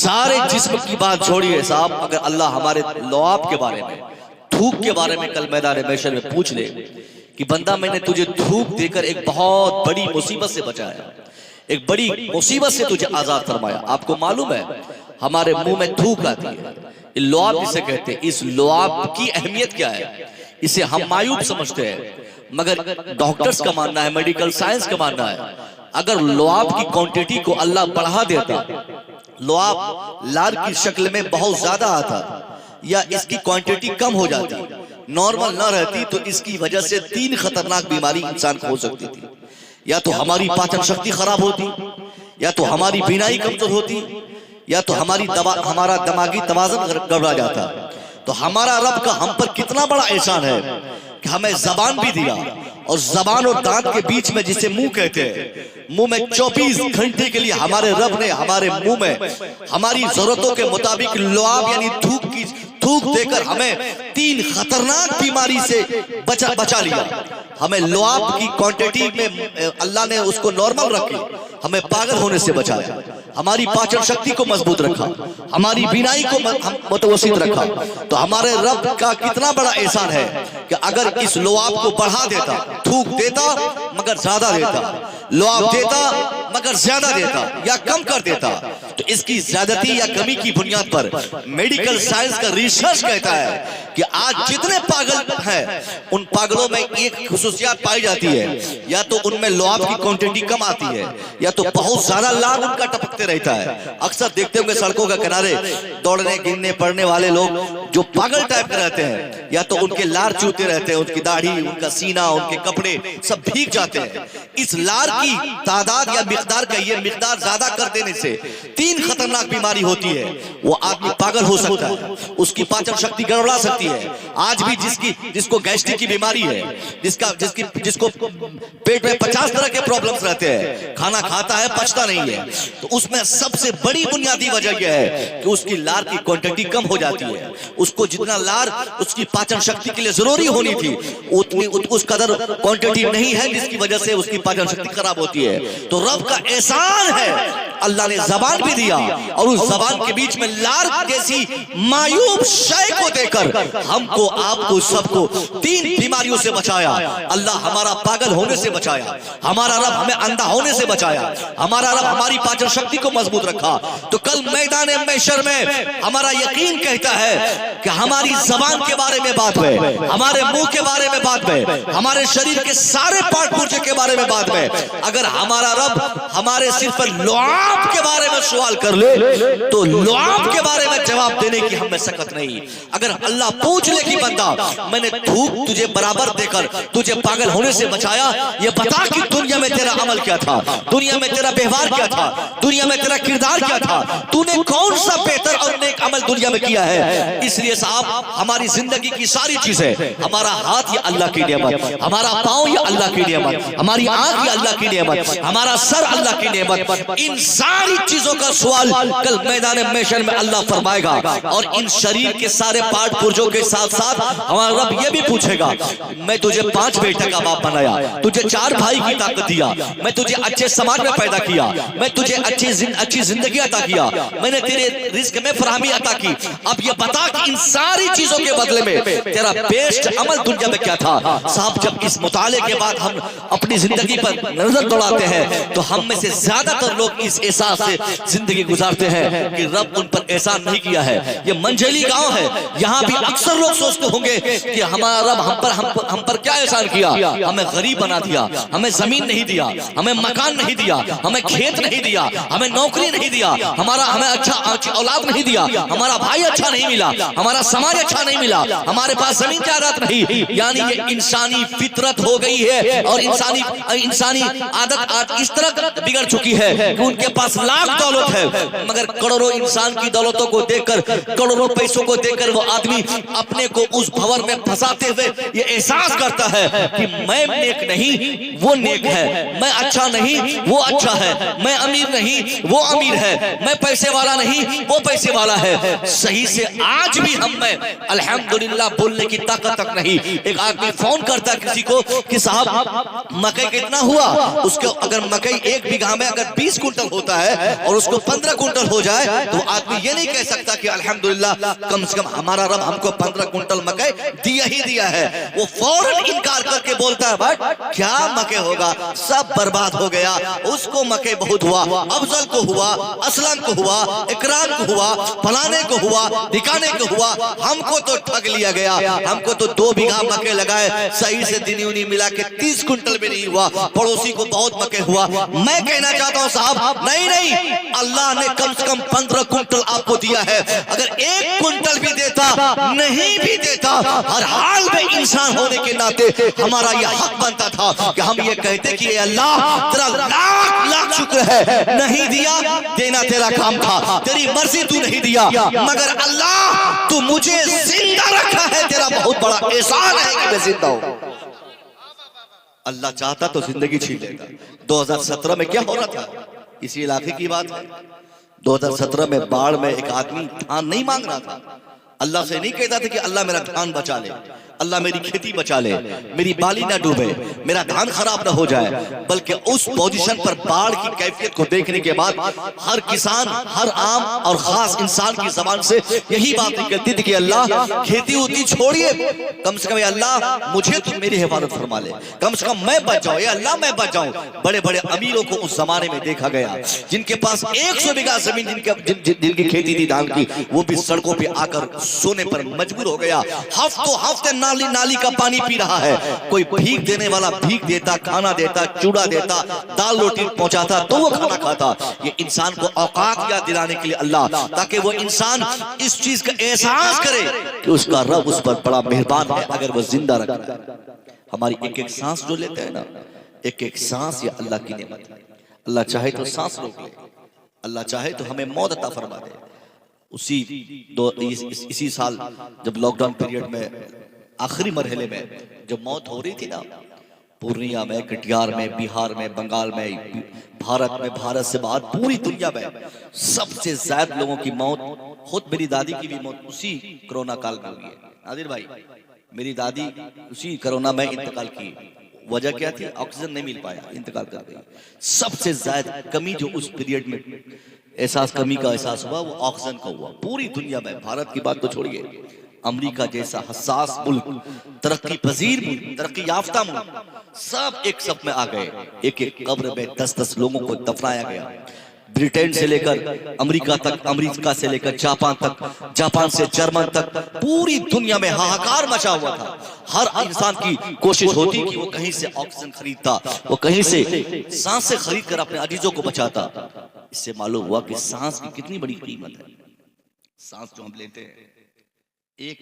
सारे जिस्म की बात छोड़िए साहब, अगर अल्लाह हमारे लुआब के बारे में, थूक के बारे में कल मैदान महशर में पूछ ले कि बंदा मैंने तुझे थूक देकर एक बहुत बड़ी मुसीबत से बचाया, एक बड़ी मुसीबत से तुझे आजाद फरमाया। आपको मालूम है हमारे मुंह में थूक आती है, लुआब जिसे कहते हैं, इस लुआब की अहमियत क्या है इसे हम मायूब समझते हैं, मगर डॉक्टर्स का मानना है, मेडिकल साइंस का मानना है, अगर लुआब की क्वांटिटी को अल्लाह बढ़ा देता, लुआब लार की शक्ल में बहुत ज्यादा आता या इसकी क्वांटिटी कम हो जाती, नॉर्मल ना रहती, तो इसकी वजह से 3 खतरनाक बीमारी इंसान को हो सकती थी। या तो हमारी पाचन शक्ति खराब होती, या तो हमारी बीनाई कमजोर होती, या तो हमारा दिमागी तवाज़ुन गड़बड़ा जाता। तो हमारा रब का हम पर कितना बड़ा एहसान है कि हमें जबान भी दिया, और जबान और दांत के बीच में जिसे मुंह कहते हैं, मुंह में 24 घंटे के लिए हमारे रब ने हमारे मुंह में हमारी जरूरतों के मुताबिक लुआब यानी थूक देकर हमें 3 खतरनाक बीमारी से बचा लिया। हमें लुआब की क्वांटिटी में अल्लाह ने उसको नॉर्मल रखी, हमें पागल होने से बचाया, हमारी पाचन शक्ति को मजबूत रखा, हमारी बीनाई को मुतवस्सित रखा। तो हमारे रब का कितना बड़ा एहसान है कि अगर इस लुआब को बढ़ा देता, थूक देता मगर ज्यादा देता, लुआब देता मगर ज्यादा देता या कम कर देता, तो इसकी ज्यादती या कमी की बुनियाद पर मेडिकल साइंस का रिसर्च कहता है कि आज जितने पागल हैं उन पागलों में एक खुसूसियत पाई जाती है, या तो उनमें लुआब की क्वांटिटी कम आती है, या तो बहुत ज्यादा लार उनका टपकते रहता है। अक्सर देखते होंगे सड़कों के किनारे दौड़ने गिरने पड़ने वाले लोग जो पागल टाइप के रहते हैं, या तो उनके लार चूते रहते हैं, उनकी दाढ़ी, उनका सीना, उनके कपड़े सब भीग जाते हैं। इस लार की तादाद या मिकदार का ये मिकदार ज्यादा कर देने से 3 खतरनाक बीमारी होती है। वो आदमी पागल हो सकता है, उसकी पाचन शक्ति गड़बड़ा सकती है। आज भी जिसको गैस्ट्रिक की बीमारी है, जिसको पेट में 50 तरह के प्रॉब्लम्स रहते हैं, खाना खाता है पचता नहीं है, तो उसमें सबसे बड़ी बुनियादी वजह यह है कि उसकी लार की क्वांटिटी कम हो जाती है। उसको जितना लार उसकी पाचन शक्ति के लिए जरूरी होनी थी उतनी उस कदर क्वांटिटी नहीं है, जिसकी वजह से उसकी पाचन शक्ति खराब होती है। तो रब का एहसान है, अल्लाह ने जबान भी दिया और उस जबान के बीच में लार जैसी मायूब शय को देकर हमको, आपको, सबको 3 बीमारियों से बचाया। अल्लाह हमारा पागल होने से बचाया, हमारा रब हमें अंधा होने से बचाया, हमारा रब हमारी पाचन शक्ति को मजबूत रखा। तो कल मैदान महशर में हमारा यकीन कहता है कि हमारी जबान के बारे में बात है, हमारे मुंह के बारे में बात है, हमारे शरीर के सारे पार्ट पुर्जे के बारे में बात है। अगर हमारा रब हमारे सिर पर लुआब के बारे में सवाल कर ले तो लुआब के बारे में जवाब देने की हमें सकत नहीं। अगर अल्लाह पूछ ले कि बंदा मैंने थूक तुझे बराबर देकर तुझे पागल होने से बचाया, ये बता कि दुनिया में तेरा अमल क्या था, दुनिया में तेरा व्यवहार क्या था, दुनिया में तेरा किरदार क्या था, तूने कौन सा बेहतर और नेक अमल दुनिया में किया है। इसलिए साहब हमारी जिंदगी की सारी चीजें, हमारा हाथ ये अल्लाह की नेमत, हमारा पांव ये अल्लाह की नेमत, हमारी आंख ये अल्लाह की नेमत, हमारा सर अल्लाह की नेमत, इन सारी चीजों का सवाल कल मैदान महशर में अल्लाह फरमाएगा। और इन शरीर के सारे पार्ट पुर्जों के साथ साथ हमारा रब ये भी पूछेगा, मैं तुझे 5 बेटे का बाप बनाया, तुझे 4 भाई की ताकत दिया, मैं तुझे अच्छे समाज में पैदा किया, मैं तुझे अच्छी जिंदगी अता किया, मैंने तेरे रिस्क में फराहमी अता की। अब ये बता कि इन सारी चीजों के बदले में तेरा बेस्ट अमल दुनिया में क्या था। साहब जब इस मुताले के बाद हम अपनी जिंदगी पर नजर दौड़ाते हैं तो हम में से ज्यादातर लोग इस एहसास से जिंदगी गुजारते हैं कि रब उन पर एहसान नहीं किया है। ये मंझेली गांव है, यहाँ भी अक्सर लोग सोचते होंगे कि हमारा रब हम पर क्या एहसान किया, हमें गरीब बना दिया, हमें जमीन नहीं दिया, हमें मकान नहीं दिया, हमें खेत नहीं दिया, हमें नौकरी नहीं दिया, हमें अच्छी औलाद नहीं दिया, हमारा भाई अच्छा नहीं मिला, हमारा समाज अच्छा नहीं मिला, हमारे पास जमीन जायदाद नहीं। यानी ये इंसानी फितरत हो गई है और इंसानी आदत आज इस तरह बिगड़ चुकी है कि उनके पास लाख दौलत है मगर करोड़ों इंसान की दौलतों को देखकर, करोड़ों पैसों को देखकर वो आदमी अपने को उस भंवर में फंसाते हुए ये एहसास करता है कि मैं नेक नहीं, वो नेक है, मैं अच्छा नहीं, वो अच्छा है, मैं अमीर नहीं, वो अमीर है, मैं पैसे वाला नहीं, वो पैसे वाला है। सही से आज भी हम में अल्हम्दुलिल्लाह बोलने की ताकत तक नहीं। एक आदमी फोन करता है किसी को कि साहब मकई कितना हुआ, उसको अगर मकई एक बीघा में अगर 20 कुंटल होता है और उसको 15 कुंटल हो जाए तो आदमी ये नहीं कह सकता कि अल्हम्दुलिल्लाह कम से कम हमारा रब हमको 15 कुंटल मकई दिया ही दिया है। वो फौरन इनकार करके बोलता है बट क्या मकई होगा, सब बर्बाद हो गया। उसको मकई बहुत हुआ, अफजल को हुआ, असलम को हुआ, इकराम को हुआ, फलाने को हुआ, दिखाने को हुआ, हमको तो ठग लिया गया। हमको तो 2 बीघा मकई लगाए, सही से दिनी उनी मिला के 30 कुंटल भी नहीं हुआ, पड़ोसी को बहुत मकई हुआ। मैं कहना चाहता हूँ साहब नहीं नहीं, अल्लाह ने कम से कम 15 कुंटल आपको दिया है। अगर 1 कुंटल भी देता, नहीं भी देता, हर हाल में इंसान होने के नाते हमारा यह हक बनता था कि हम ये कहते कि अल्लाह तेरा लाख लाख शुक्र है, नहीं दिया देना तेरा काम था, तेरी मर्जी तू नहीं दिया, मगर अल्लाह तू मुझे जिंदा रखा है, तेरा बहुत बड़ा एहसान है कि मैं जिंदा हूं। अल्लाह चाहता तो जिंदगी छीन लेता। 2017 में क्या हो रहा था, इसी इलाके की बात है। 2017 में बाढ़ में एक आदमी धान नहीं मांग रहा था, अल्लाह से नहीं कहता था कि अल्लाह मेरा धान बचा ले, अल्लाह मेरी खेती बचा ले, मेरी बाली ना डूबे, मेरा धान खराब ना हो जाए, बल्कि उस पोजीशन पर बाढ़ की कैफियत को देखने के बाद हर किसान, हर आम और खास इंसान की जबान से यही बात निकलती थी कि अल्लाह खेती उती छोड़िए, कम से कम अल्लाह मुझे तो मेरी हिफाजत फरमा ले, कम से कम मैं बच जाऊं, अल्लाह मैं बच जाऊं। बड़े बड़े अमीरों को उस जमाने में देखा गया जिनके पास 100 बीघा जमीन जिनकी खेती थी धान की, वो भी सड़कों पर आकर सोने पर मजबूर हो गया। हफ्ते नाली का पानी पी रहा है, कोई भीख देने वाला भीख देता, खाना देता, चूड़ा देता, दाल रोटी पहुंचाता तो वो खाना खाता। ये इंसान को औकात याद दिलाने के लिए अल्लाह, ताकि वो इंसान इस चीज का एहसास करे कि उसका रब उस पर बड़ा मेहरबान है अगर वो जिंदा रख रहा है। हमारी एक एक सांस जो लेते हैं ना, एक एक सांस ये अल्लाह की नेमत है। अल्लाह चाहे तो सांस रोक ले, अल्लाह चाहे तो हमें मौत अता फरमा दे। इसी साल जब लॉकडाउन पीरियड में आखिरी मरहले में जब मौत हो रही थी ना, पूर्णिया में, कटिहार में, बिहार में, बंगाल में, भारत में, भारत से बाहर पूरी दुनिया में सबसे ज्यादा लोगों की मौत, खुद मेरी दादी की भी मौत उसी कोरोना काल में हुई है। नादिर भाई, मेरी दादी उसी कोरोना में इंतकाल की। वजह क्या थी? ऑक्सीजन नहीं मिल पाया, इंतकाल कर गई। सबसे ज्यादा कमी जो उस पीरियड में कमी का एहसास हुआ वो ऑक्सीजन का हुआ पूरी दुनिया में। भारत की बात तो छोड़िए, अमेरिका जैसा हसास मुल्क, तरक्की पजीर मुल्क, तरक्की याफ्ता मुल्क, सब एक सब में आ गए। एक एक कब्र में 10-10 लोगों को दफनाया गया। ब्रिटेन से लेकर अमेरिका तक, अमेरिका से लेकर जापान तक, जापान से जर्मन तक, पूरी दुनिया में हाहाकार मचा हुआ था। हर इंसान की कोशिश होती कि वो कहीं से ऑक्सीजन खरीदता, वो कहीं से सांस से खरीद कर अपने अजीजों को बचाता। इससे मालूम हुआ कि सांस की कितनी बड़ी कीमत है। सांस जो हम लेते हैं, एक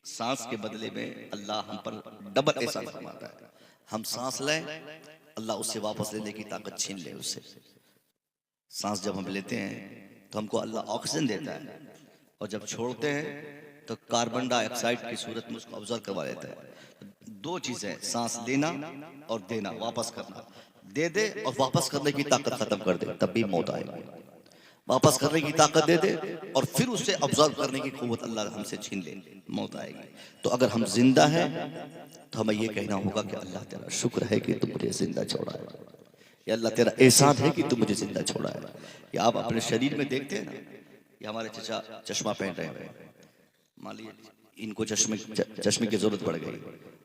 सांस के बदले में अल्लाह हम पर डबल एहसान फरमाता है। हम सांस लें, अल्लाह उससे वापस लेने की ताकत छीन ले उससे। सांस जब हम लेते हैं तो हमको अल्लाह ऑक्सीजन देता है, और जब छोड़ते हैं तो कार्बन डाइऑक्साइड की सूरत में उसको ऑब्जर्व करवा लेता है। 2 चीजें, सांस लेना और देना, वापस करना। दे दे और वापस करने की ताकत खत्म कर दे, तब भी मौत आएगी। वापस करने की ताकत दे दे और फिर उससे ऑब्जर्व करने की कुव्वत अल्लाह हमसे छीन ले, मौत आएगी। तो अगर हम जिंदा हैं तो हमें ये कहना होगा कि अल्लाह तेरा शुक्र है कि तू मुझे जिंदा छोड़ा है, या अल्लाह तेरा एहसान है कि तू मुझे जिंदा छोड़ा है। या आप अपने शरीर में देखते हैं ना, ये हमारे चचा चश्मा पहन रहे हैं, मान लीजिए इनको चश्मे की जरूरत पड़ गई।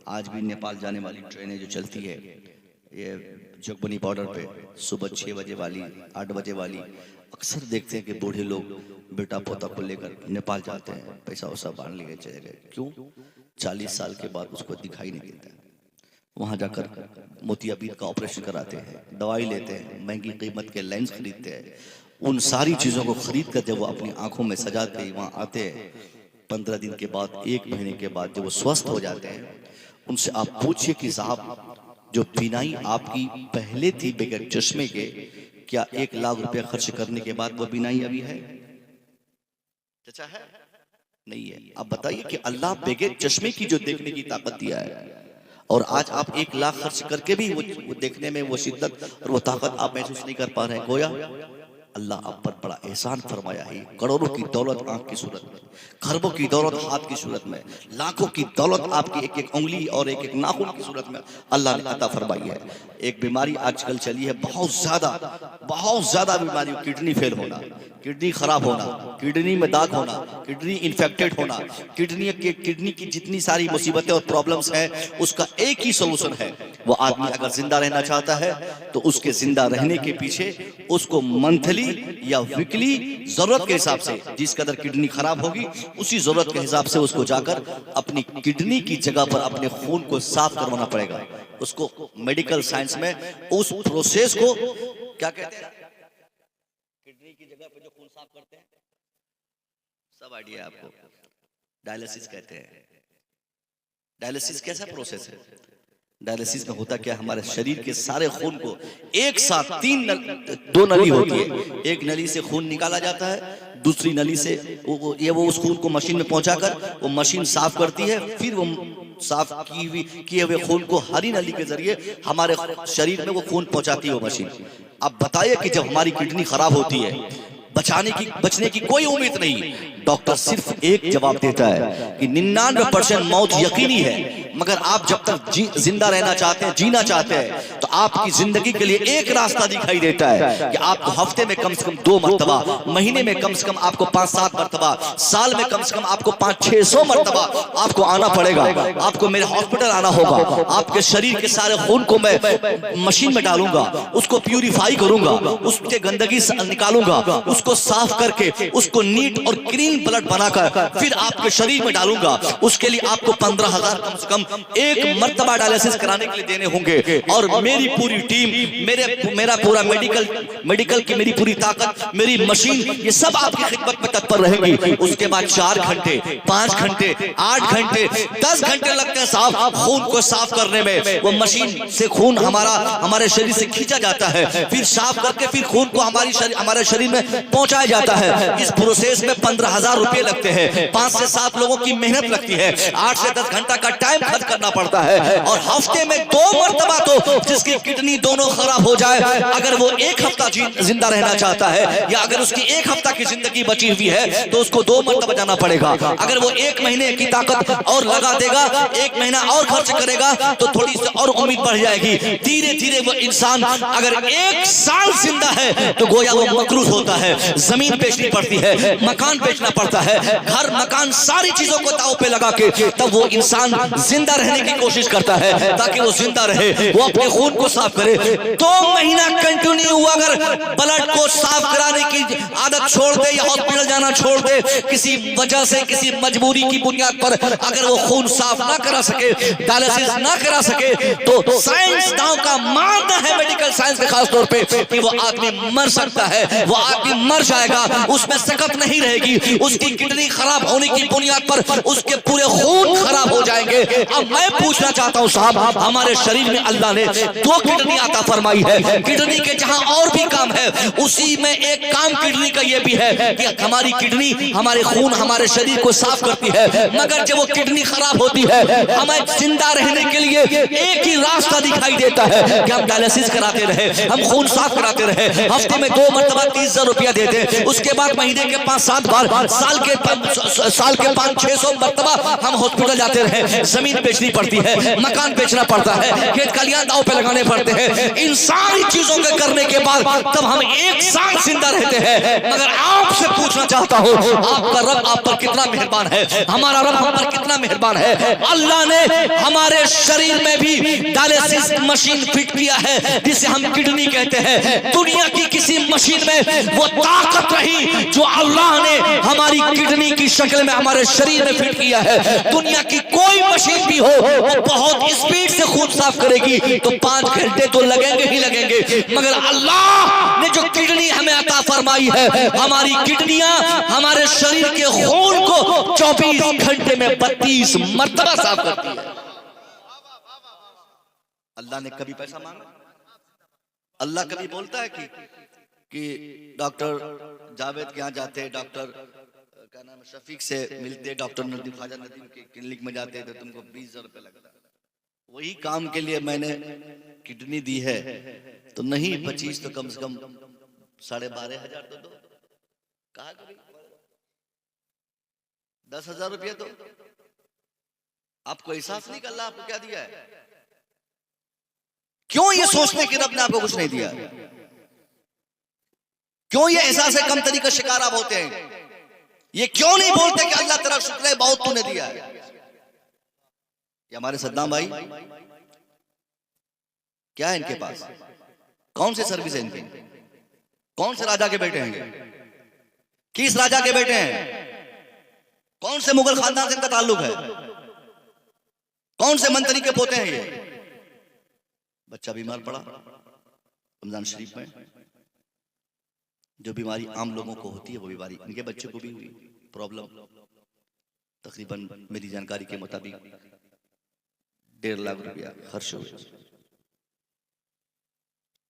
आज भी नेपाल जाने वाली ट्रेनें जो चलती है, ये जोगबनी बॉर्डर पे सुबह 6 बजे वाली, 8 बजे वाली, अक्सर देखते हैं कि बूढ़े लोग बेटा पोता को लेकर नेपाल जाते हैं, पैसा वैसा बांध लिए चले गए। क्यों? 40 साल के बाद उसको दिखाई नहीं देता। वहां जाकर मोतियाबिंद का ऑपरेशन कराते हैं, दवाई लेते हैं, महंगी कीमत के लेंस खरीदते हैं। उन सारी चीजों को खरीद कर जब वो अपनी आंखों में सजाते हैं, वहां आते हैं, 15 दिन के बाद, 1 महीने के बाद जब वो स्वस्थ हो जाते हैं, उनसे आप पूछिए कि साहब जो बीनाई आपकी पहले थी बगैर चश्मे के, क्या 1 लाख रुपया खर्च करने के बाद वो बीनाई अभी है? चचा है नहीं है। आप बताइए कि अल्लाह बगैर चश्मे की जो देखने की ताकत दिया है, और आज आप 1 लाख खर्च करके भी वो देखने में वो शिद्दत और वो ताकत आप महसूस नहीं कर पा रहे हैं। गोया अल्लाह आप पर बड़ा एहसान फरमाया है। करोड़ों की दौलत आंख की सूरत में, खरबों की दौलत हाथ की सूरत में, लाखों की दौलत आपकी एक एक उंगली और एक एक नाखून की सूरत में अल्लाह ने अता फरमाई है। एक बीमारी आजकल चली है बहुत ज्यादा बीमारी, किडनी फेल होना, किडनी खराब होना, किडनी में दाग होना, किडनी इन्फेक्टेड होना, किडनी की जितनी सारी मुसीबतें और प्रॉब्लम्स हैं, उसका एक ही सोल्यूशन है। वो आदमी अगर जिंदा रहना चाहता है तो उसके जिंदा रहने के पीछे उसको मंथली या वीकली जरूरत के हिसाब से, जिस कदर किडनी खराब होगी उसी जरूरत के हिसाब से उसको जाकर अपनी किडनी की जगह पर अपने खून को साफ करवाना पड़ेगा। उसको मेडिकल साइंस में उस प्रोसेस को क्या कहते हैं? किडनी की जगह पे जो खून साफ करते हैं, सब आइडिया आपको, डायलिसिस कहते हैं। डायलिसिस कैसा प्रोसेस है? डायलिसिस में होता क्या, हमारे शरीर के सारे खून को एक साथ दो नली होती है, एक नली से खून निकाला जाता है, दूसरी नली से वो उस खून को मशीन में पहुंचाकर वो मशीन साफ करती है, फिर वो साफ किए हुए खून को हरी नली के जरिए हमारे शरीर में वो खून पहुंचाती है वो मशीन। अब बताइए कि जब हमारी किडनी खराब होती है, बचने की कोई उम्मीद नहीं, डॉक्टर सिर्फ एक जवाब देता है कि 99% मौत यकीनी है, मगर आप जब तक जिंदा रहना चाहते हैं, जीना चाहते हैं, तो आपकी जिंदगी के लिए एक रास्ता दिखाई देता है कि आपको हफ्ते में कम से कम 2 मरतबा, महीने में कम से कम आपको 5-7 मरतबा, साल में कम से कम आपको 500-600 मरतबा आपको आना पड़ेगा। आपको मेरे हॉस्पिटल आना होगा, आपके शरीर के सारे खून को मैं मशीन में डालूंगा, उसको प्यूरिफाई करूंगा, उसके गंदगी निकालूंगा, उसको साफ करके उसको नीट और क्लीन ब्लड बनाकर फिर आपके शरीर में डालूंगा। उसके लिए आपको 15,000 कम से कम एक मर्तबा डायलिसिस कराने के लिए देने होंगे, और मेरी पूरी टीम, मेरा पूरा मेडिकल की मेरी पूरी ताकत, मेरी मशीन, ये सब आपकी खिदमत में तत्पर रहेंगी। उसके बाद 4 घंटे, 5 घंटे, 8 घंटे, 10 घंटे लगते हैं साफ खून को साफ करने में। वो मशीन से खून हमारे शरीर से खींचा जाता है, फिर साफ करके फिर खून को हमारे शरीर में पहुंचाया जाता है। इस प्रोसेस में 15,000 रुपए लगते हैं, 5 से 7 लोगों की मेहनत लगती है, 8 से 10 घंटा का टाइम खर्च करना पड़ता है, और हफ्ते में 2 मरतबा तो जिसकी किडनी दोनों खराब हो जाए, अगर वो 1 हफ्ता जिंदा रहना चाहता है, या अगर उसकी 1 हफ्ता की जिंदगी बची हुई है, तो उसको 2 मरतबा जाना पड़ेगा। अगर वो 1 महीने की ताकत और लगा देगा, 1 महीना और खर्च करेगा, तो थोड़ी सी और उम्मीद बढ़ जाएगी। धीरे धीरे वो इंसान अगर 1 साल जिंदा है तो गोया वो मकरूज होता है, जमीन बेचनी पड़ती है, मकान बेचना पड़ता है, घर मकान सारी चीजों को दांव पे लगा के तब वो इंसान जिंदा रहने की कोशिश करता है, ताकि वो जिंदा रहे, वो अपने खून को साफ करे। 2 महीना कंटिन्यू अगर ब्लड को साफ कराने की आदत छोड़ दे या हॉस्पिटल जाना छोड़ दे, किसी वजह से, किसी मजबूरी की बुनियाद पर अगर वो खून साफ ना करा सके, डायलिसिस ना करा सके, तो साइंसदानों का मानना है, मेडिकल साइंस के खास तौर पे, कि वो आदमी मर सकता है, वो आदमी मर जाएगा, उसमें सकत नहीं रहेगी, उसकी किडनी खराब होने की बुनियाद पर उसके पूरे खून खराब हो जाएंगे। अब मैं पूछना चाहता हूं साहब, हमारे शरीर में अल्लाह ने 2 किडनी अता फरमाई है, किडनी के जहां और भी काम है, उसी में एक काम किडनी का ये भी है कि हमारी किडनी हमारे खून, हमारे शरीर को साफ करती है, मगर जब वो किडनी खराब होती है, हमें जिंदा रहने के लिए एक ही रास्ता दिखाई देता है कि हम डायलिसिस कराते रहे, हम खून साफ कराते रहे, हफ्ते में 2 मरतबा 30,000 रुपया देते, उसके बाद महीने के 5-7 बार, साल के 500-600 मरतबा हम हॉस्पिटल जाते रहे, जमीन बेचनी पड़ती है, मकान बेचना पड़ता है, खेत खलियान दांव पे लगाने पड़ते हैं। इन सारी चीजों के करने के बाद तब हम 1 साल जिंदा रहते हैं। मगर आपसे पूछना चाहता हूं, आपका रब आप पर कितना मेहरबान है, हमारा रब हम पर कितना मेहरबान है। अल्लाह ने हमारे शरीर में भी डायलिसिस मशीन फिट किया है, जिसे हम किडनी कहते हैं। दुनिया की किसी मशीन में वो ताकत रही जो अल्लाह ने हमारी किडनी की शक्ल में हमारे शरीर में फिट किया है। दुनिया की कोई मशीन भी हो, वो बहुत स्पीड से खून साफ करेगी, तो 5 घंटे तो लगेंगे ही लगेंगे, मगर अल्लाह ने जो किडनी हमें अता फरमाई है, हमारी किडनियां हमारे शरीर के खून को 24 घंटे में 32 मरतबा साफ करती है। अल्लाह ने कभी पैसा मांगा? अल्लाह कभी बोलता है कि डॉक्टर जावेद के यहाँ जाते हैं, डॉक्टर क्या नाम शफीक से मिलते, डॉक्टर नदीम, ख्वाजा नदीम के क्लिनिक में जाते तो तुमको 20,000 रुपये लगता। वही काम के लिए मैंने किडनी दी है तो नहीं 25 तो कम से कम 12,500 तो दो। कहा 10,000 रुपया तो आपको एहसास नहीं कर अल्लाह आपको क्या दिया है? क्यों ये सोचने कि रब ने आपको कुछ नहीं दिया? क्यों ये एहसास है कम तरीका शिकार आप होते हैं? ये क्यों नहीं बोलते कि अल्लाह तेरा शुक्र है बहुत तूने दिया है? ये हमारे सद्दाम भाई क्या है इनके पास? कौन से सर्विस है इनकी? कौन से राजा के बेटे हैं? किस राजा के बेटे हैं? कौन से मुगल खानदान से इनका ताल्लुक है? कौन से मंत्री के पोते हैं ये? बच्चा बीमार पड़ा रमजान शरीफ में, जो बीमारी आम लोगों को होती है वो बीमारी इनके बच्चे को भी हुई। प्रॉब्लम तकरीबन मेरी जानकारी के मुताबिक 1.5 लाख रुपया खर्च हुए।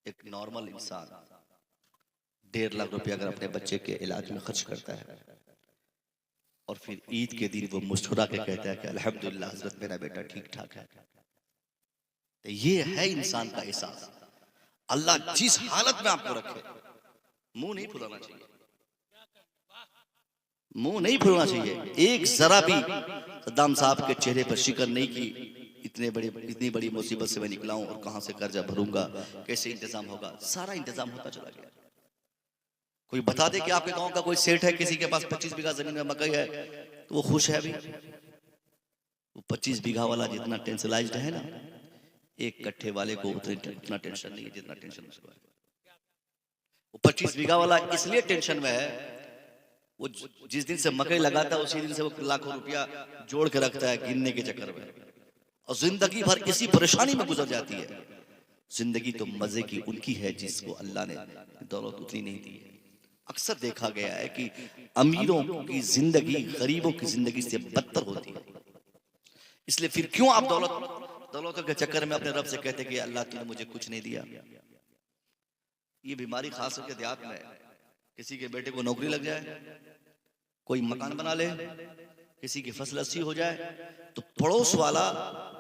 एक नॉर्मल इंसान 1.5 लाख रुपया अगर अपने बच्चे के इलाज में खर्च करता है और फिर ईद के दिन वो मुस्कुरा के कहता है कि अल्हम्दुलिल्लाह हजरत मेरा बेटा ठीक ठाक है, तो ये है इंसान का एहसास। अल्लाह जिस हालत में आपको रखे मुंह नहीं फुलाना चाहिए, मुंह नहीं फुलाना चाहिए। एक जरा भी सद्दाम साहब के चेहरे पर शिकन नहीं की इतनी बड़ी मुसीबत से मैं निकला हूं और कहां से कर्जा भरूंगा, कैसे इंतजाम होगा, सारा इंतजाम होता चला गया। कोई बता दे कि आपके गांव का कोई सेठ है, किसी के पास 25 बीघा जमीन में मकई है तो वो खुश है अभी? वो 25 बीघा वाला जितना टेंशनलाइज्ड है ना, एक कट्ठे वाले को उतना टेंशन नहीं है जितना टेंशन उसको है। वो 25 बीघा वाला इसलिए टेंशन में है, वो जिस दिन से मकई लगाता है उसी दिन से वो लाखों रुपया जोड़ के रखता है गिनने के चक्कर में, और जिंदगी भर इसी परेशानी में गुजर जाती है। जिंदगी तो मजे की उनकी है जिसको अल्लाह ने दौलत उतनी नहीं दी है। अक्सर देखा गया है कि अमीरों की जिंदगी गरीबों की जिंदगी से बदतर होती है। इसलिए फिर क्यों आप दौलत के चक्कर में अपने रब से कहते कि अल्लाह तूने मुझे कुछ नहीं दिया? ये बीमारी खास करके देहात में, किसी के बेटे को नौकरी लग जाए, कोई मकान बना ले, किसी की फसल अस्सी हो जाए तो पड़ोस वाला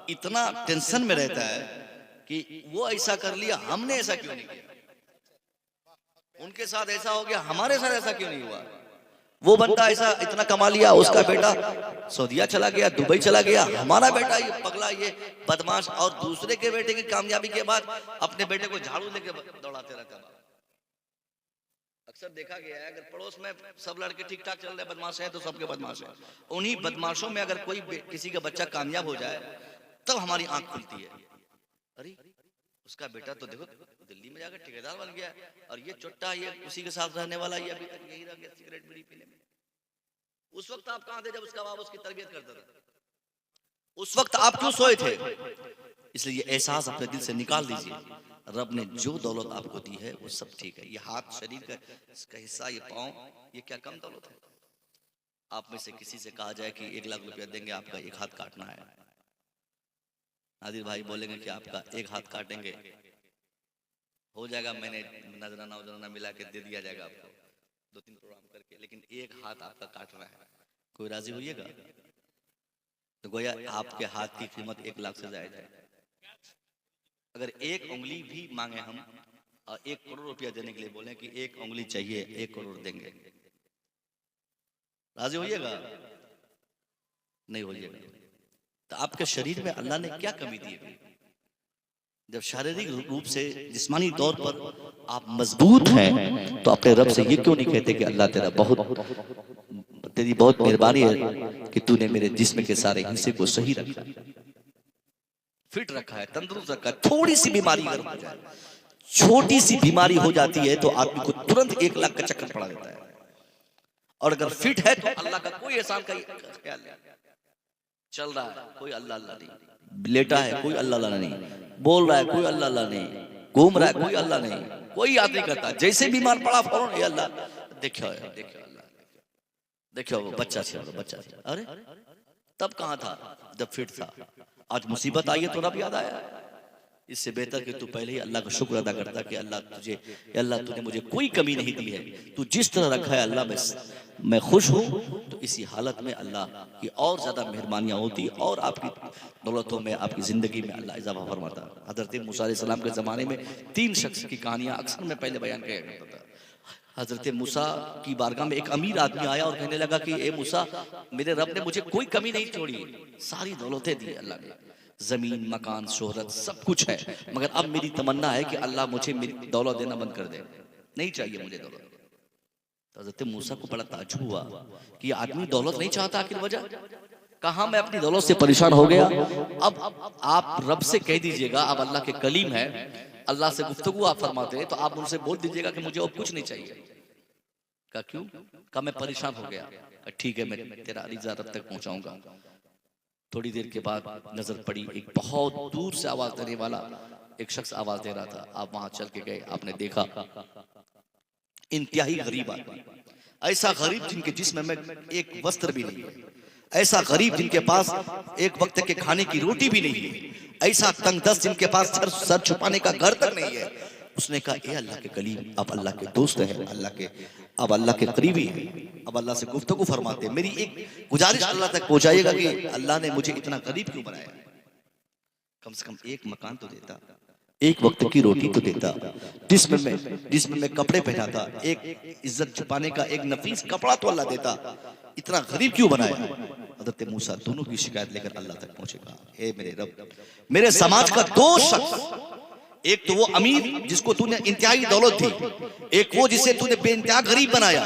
इतना टेंशन में रहता है कि वो ऐसा कर लिया, हमने ऐसा क्यों नहीं किया, उनके साथ ऐसा हो गया, हमारे साथ ऐसा क्यों नहीं हुआ। वो बंदा ऐसा इतना कमा लिया, उसका बेटा सऊदीया चला गया, दुबई चला गया, हमारा बेटा ये पगला, ये बदमाश, और दूसरे के बेटे की कामयाबी के बाद अपने बेटे को झाड़ू लेके दौड़ाते रहता। अक्सर देखा गया है अगर पड़ोस में सब लड़के ठीक ठाक चल रहे बदमाश है तो सबके बदमाश है, उन्हीं बदमाशों में अगर कोई किसी का बच्चा कामयाब हो जाए तब हमारी आंख खुलती है, अरे उसका बेटा तो देखो दिल्ली में जाकर ठेकेदार बन गया, और ये चुट्टा ये उसी के साथ रहने वाला, ये अभी तक यही रह गया सिगरेट बीड़ी पीने में। उस वक्त आप कहां थे जब उसका बाप उसकी तरबियत करता था? उस वक्त आप क्यों सोए थे? इसलिए ये एहसास अपने दिल से निकाल दीजिए, रब ने जो दौलत आपको दी है वो सब ठीक है। ये हाथ शरीर का इसका हिस्सा, ये पाँव, ये क्या कम दौलत है? आप में से किसी से कहा जाए कि 1 लाख रुपया देंगे आपका एक हाथ काटना है, आदिल भाई बोलेंगे कि आपका एक हाथ काटेंगे हो जाएगा, मैंने नजराना मिला के दे दिया जाएगा आपको 2-3 प्रोग्राम करके, लेकिन एक हाथ आपका काटना है, कोई राजी होइएगा? तो गोया आपके हाथ की कीमत 1 लाख से जायज है। अगर 1 उंगली भी मांगे हम और 1 करोड़ रुपया देने के लिए बोले कि 1 उंगली चाहिए 1 करोड़ देंगे, राजी होइएगा? नहीं होइएगा। तो आपके शरीर में अल्लाह ने क्या कमी दी है? जब शारीरिक रूप से जिस्मानी तौर पर आप मजबूत हैं तो अपने रब से ये क्यों नहीं कहते कि अल्लाह तेरी बहुत मेहरबानी है कि तूने मेरे जिस्म के सारे हिस्से को सही रखा, फिट रखा है, तंदुरुस्त रखा है। थोड़ी सी बीमारी अगर हो जाए, छोटी सी बीमारी हो जाती है तो आदमी को तुरंत 1 लाख का चक्कर पड़ा देता है, और अगर फिट है तो अल्लाह का कोई एहसान का ख्याल नहीं। चल रहा है कोई अल्लाह अल्लाह नहीं, लेटा है कोई अल्लाह अल्लाह नहीं, बोल रहा है कोई अल्लाह अल्लाह नहीं, घूम रहा है कोई अल्लाह नहीं, कोई याद नहीं करता। जैसे बीमार पड़ा फौरन ये अल्लाह, देखो देखो वो बच्चा था, अरे तब कहां था जब फिट था? आज मुसीबत आई है तो रब याद आया, इससे बेहतर कि तू पहले ही अल्लाह का शुक्र अदा करता कि अल्लाह तूने मुझे कोई कमी नहीं दी है, तू जिस तरह रखा है अल्लाह मैं खुश हूँ। तो इसी हालत में अल्लाह की और ज़्यादा मेहरबानियाँ होती और आपकी दौलतों में, आपकी ज़िंदगी में अल्लाह इजाफा फरमाता। हज़रत मूसा अलैहिस्सलाम के ज़माने में 3 शख्स की कहानियाँ अक्सर मैं पहले बयान किया करता था। हज़रत मूसा की बारगाह में एक अमीर आदमी आया और कहने लगा कि ए मूसा, मेरे रब ने मुझे कोई कमी नहीं छोड़ी, सारी दौलतें दी अल्लाह ने, जमीन, मकान, शोहरत सब कुछ है, मगर अब मेरी तमन्ना है कि अल्लाह मुझे मेरी दौलत देना बंद कर दे, नहीं चाहिए मुझे दौलत। तो हज़रत मूसा को बड़ा ताज्जुब हुआ कि आदमी दौलत नहीं चाहता, आखिर वजह कहा? मैं अपनी दौलत से परेशान हो गया। अब आप रब से कह दीजिएगा, अब अल्लाह के कलीम है, अल्लाह से गुफ्तगू आप फरमाते हैं, तो आप उनसे बोल दीजिएगा कि मुझे अब कुछ नहीं चाहिए। कहा क्यों? कहा मैं परेशान हो गया। ठीक है, मैं तेरा अरीज़ा रब तक पहुंचाऊंगा। थोड़ी देर के बाद नजर पड़ी, एक बहुत दूर से आवाज देने वाला एक शख्स आवाज दे रहा था। आप वहां चल के गए, आपने देखा इंतहाई गरीब आदमी, ऐसा गरीब जिनके जिस्म में एक वस्त्र भी नहीं है, ऐसा गरीब जिनके पास एक वक्त के खाने की रोटी भी नहीं है, ऐसा तंगदस्त जिनके पास सर छुपाने का घर तक नहीं है। उसने कहा, ए अल्लाह के कलीम, अब अल्लाह के दोस्त हैं, अब अल्लाह के करीबी हैं, अब अल्लाह से गुफ्तगू फरमाते हैं, मेरी एक गुजारिश अल्लाह तक पहुंचाइएगा कि अल्लाह ने मुझे इतना गरीब क्यों बनाया, कम से कम एक मकान तो देता, एक वक्त की रोटी तो देता, जिसमें मैं कपड़े पहनाता, एक इज्जत छुपाने का एक नफीस कपड़ा तो अल्लाह देता, इतना गरीब क्यों बनाया। हज़रत मूसा दोनों की शिकायत लेकर अल्लाह तक पहुंचेगा। हे मेरे रब, मेरे समाज का 2 शख्स, एक तो वो अमीर जिसको तूने इंतहाई दौलत दी, एक वो जिसे तूने बेइंतहा गरीब बनाया,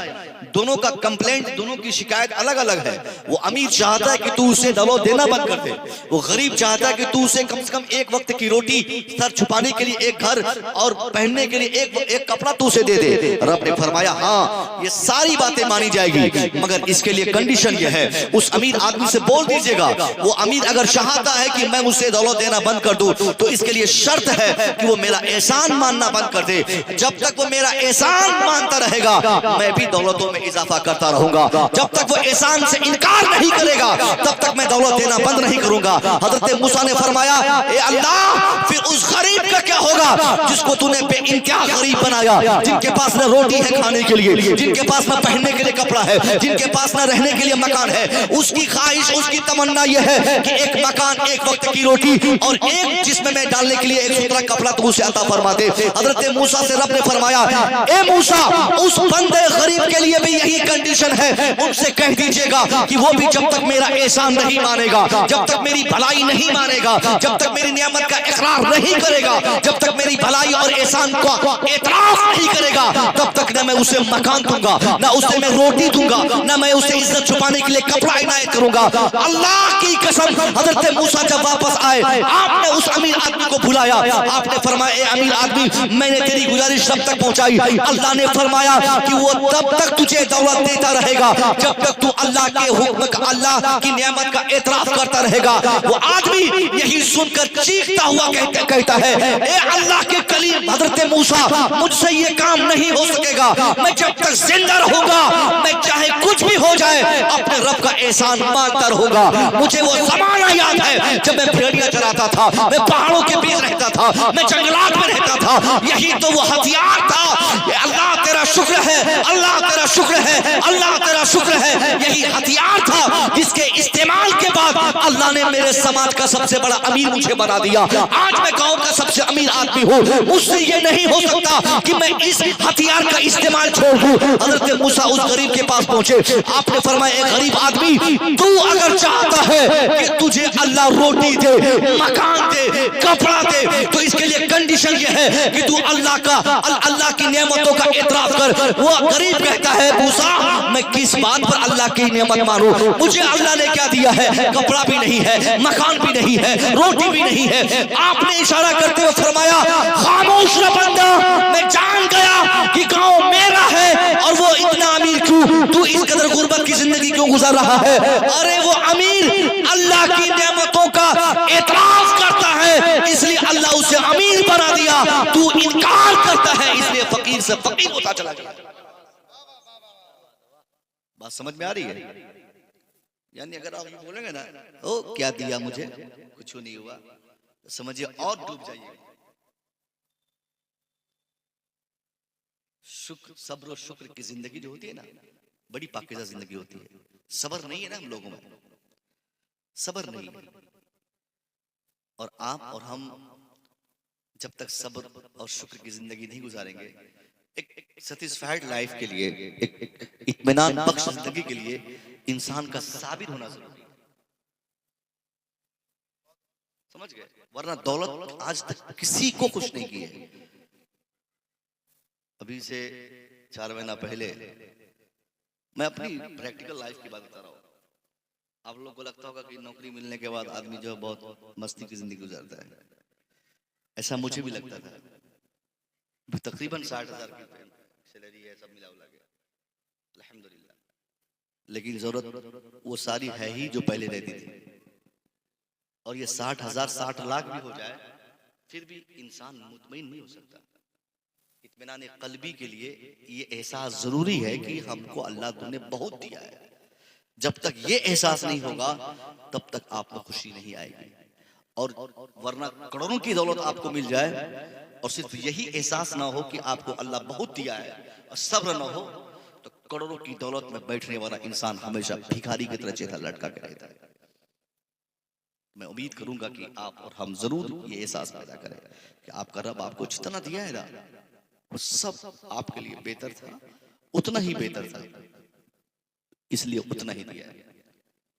दोनों का कंप्लेंट, दोनों की शिकायत अलग अलग है। वो अमीर चाहता है कि तू उसे दौलत देना बंद कर दे, वो गरीब चाहता है कि तू उसे कम से कम एक वक्त की रोटी, सर छुपाने के लिए एक घर और पहनने के लिए एक कपड़ा तू उसे दे दे। रब ने फरमाया, हाँ ये सारी बातें मानी जाएगी, मगर इसके लिए कंडीशन ये है, उस अमीर आदमी से बोल दीजिएगा, वो अमीर अगर चाहता है कि मैं उसे दौलत देना बंद कर दूं, तो इसके लिए शर्त है कि वो मेरा एहसान मानना बंद कर दे। जब तक वो मेरा एहसान मानता रहेगा, मैं भी दौलतों में इजाफा करता रहूंगा। जब तक वो एहसान से इनकार नहीं करेगा, तब तक मैं दौलत देना बंद नहीं करूंगा। हजरत मूसा ने फरमाया, ए अल्लाह, फिर उस गरीब का क्या होगा जिसको तूने बेइंतहा गरीब बनाया, जिनके पास न रोटी है खाने के लिए, जिनके पास न पहनने के लिए कपड़ा है, जिनके पास न रहने के लिए मकान है। उसकी ख्वाहिश, उसकी तमन्ना यह है कि एक मकान, एक वक्त की रोटी और एक जिस्म में डालने के लिए एक सुथरा कपड़ा तो उसे अता फरमा दे। हजरत मूसा से रब ने फरमाया, ए मूसा, उस बंदे गरीब के लिए भी यही कंडीशन है, उनसे कह दीजिएगा कि वो भी जब तक मेरा एहसान नहीं मानेगा, जब तक मेरी भलाई नहीं मानेगा, जब तक मेरी नियामत का इकरार नहीं करेगा, जब तक मेरी भलाई और एहसान का एतराफ नहीं करेगा, तब तक न मैं उसे मकान दूंगा, न उसे मैं रोटी दूंगा, न मैं उसे इज्जत छुपाने के लिए कपड़ा इनायत करूंगा। अल्लाह की कसम, हजरत मूसा जब वापस आए, आपने उस अमीर आदमी को बुलाया, आपने फरमाया, ए अमीर आदमी, मैंने तेरी गुजारिश तब तक पहुंचाई। अल्लाह ने फरमाया कि वो तब तक तुझे दौलत देता रहेगा जब तक तू अल्लाह के हुक्म का, अल्लाह की नेमत का एतराफ करता रहेगा। वो आदमी यही सुनकर चीखता हुआ कहता है, ए अल्लाह के कलीम हजरत मूसा, मुझसे ये काम नहीं हो सकेगा, मैं जब तक जिंदा रहूंगा, मैं चाहे कुछ भी हो जाए, अपने रब का एहसान मानता रहूंगा। मुझे वो जमाना याद है जब मैं भेड़िया चराता था, मैं पहाड़ों के बीच रहता था, मैं जंगलात में रहता था, यही तो वो हथियार था। अल्लाह तेरा शुक्र है, अल्लाह तेरा शुक्र है, अल्लाह तेरा शुक्र है, यही हथियार था जिसके इस्तेमाल के बाद अल्लाह ने मेरे समाज का सबसे बड़ा अमीर मुझे बना दिया। आज मैं गांव का सबसे अमीर आदमी हूँ, मुझसे ये नहीं हो सकता कि मैं इस हथियार का इस्तेमाल छोड़ दूं। हजरत मूसा उस गरीब के पास पहुंचे, आपने फरमाया, एक गरीब आदमी, तू अगर चाहता है कि तुझे अल्लाह रोटी दे, मकान दे, कपड़ा दे, तो इसके लिए कंडीशन ये है कि तू अल्लाह की नेमतों का एतराफ कर। वो गरीब कहता है, मूसा, मैं किस बात पर अल्लाह की नेमत मानूं, मुझे अल्लाह ने क्या दिया है, कपड़ा भी नहीं है, मकान भी नहीं है, रोटी भी नहीं है। आपने इशारा करते हुए फरमाया, खामोश रह बंदा, मैं जान गया कि गांव मेरा है और वो इतना अमीर क्यों, तू इस कदर गुर्बत की जिंदगी क्यों गुजार रहा है। अरे वो अमीर अल्लाह की नेमतों का एतराफ करता है, इसलिए अल्लाह उसे अमीर बना दिया, तू इनकार करता है, इसलिए फकीर से फकीर होता चला गया। बात समझ में आ रही है? यानी अगर आप ये बोलेंगे ना, ओ क्या दिया मुझे, कुछ नहीं हुआ, तो समझिए और डूब जाइए। शुक्र, सब्र और शुक्र की जिंदगी जो होती है ना, बड़ी पाकीज़ा जिंदगी होती है। सब्र नहीं है ना हम लोगों में, सब्र नहीं है। और आप और हम जब तक सब्र और शुक्र की जिंदगी नहीं गुजारेंगे, एक सेटिस्फाइड लाइफ के लिए, एक इत्मीनान बख्श जिंदगी के लिए इंसान का साबिर होना जरूरी है। समझ गए? वरना दौलत आज तक किसी को खुश नहीं की है। अभी से 4 महीना पहले मैं अपनी प्रैक्टिकल लाइफ की बात बता रहा हूँ। आप लोगों को लगता होगा कि नौकरी मिलने के बाद आदमी जो है बहुत मस्ती की जिंदगी गुजारता है, ऐसा मुझे भी लगता था। तकरीबन 60,000 की सैलरी है, सब मिला उला के अल्हम्दुलिल्लाह। लेकिन जरूरत वो सारी है ही जो पहले रहती थी। और ये 60,000 60 लाख भी हो जाए फिर भी इंसान मुतमईन नहीं हो सकता। इत्मीनान कल्बी के लिए ये एहसास जरूरी है कि हमको अल्लाह तूने बहुत दिया है। जब तक ये एहसास नहीं होगा तब तक आपको खुशी नहीं आएगी। और वरना करोड़ों की दौलत आपको मिल जाए और सिर्फ यही एहसास ना हो कि आपको अल्लाह बहुत दिया है और सब्र ना हो, तो करोड़ों की दौलत में बैठने वाला इंसान हमेशा भिखारी की तरह चेहरा लटका के रहता है। मैं उम्मीद करूंगा कि आप और हम जरूर ये एहसास पैदा करें कि आपका रब आपको जितना दिया है ना, वो सब आपके लिए बेहतर था, उतना ही बेहतर था, इसलिए उतना ही दिया है।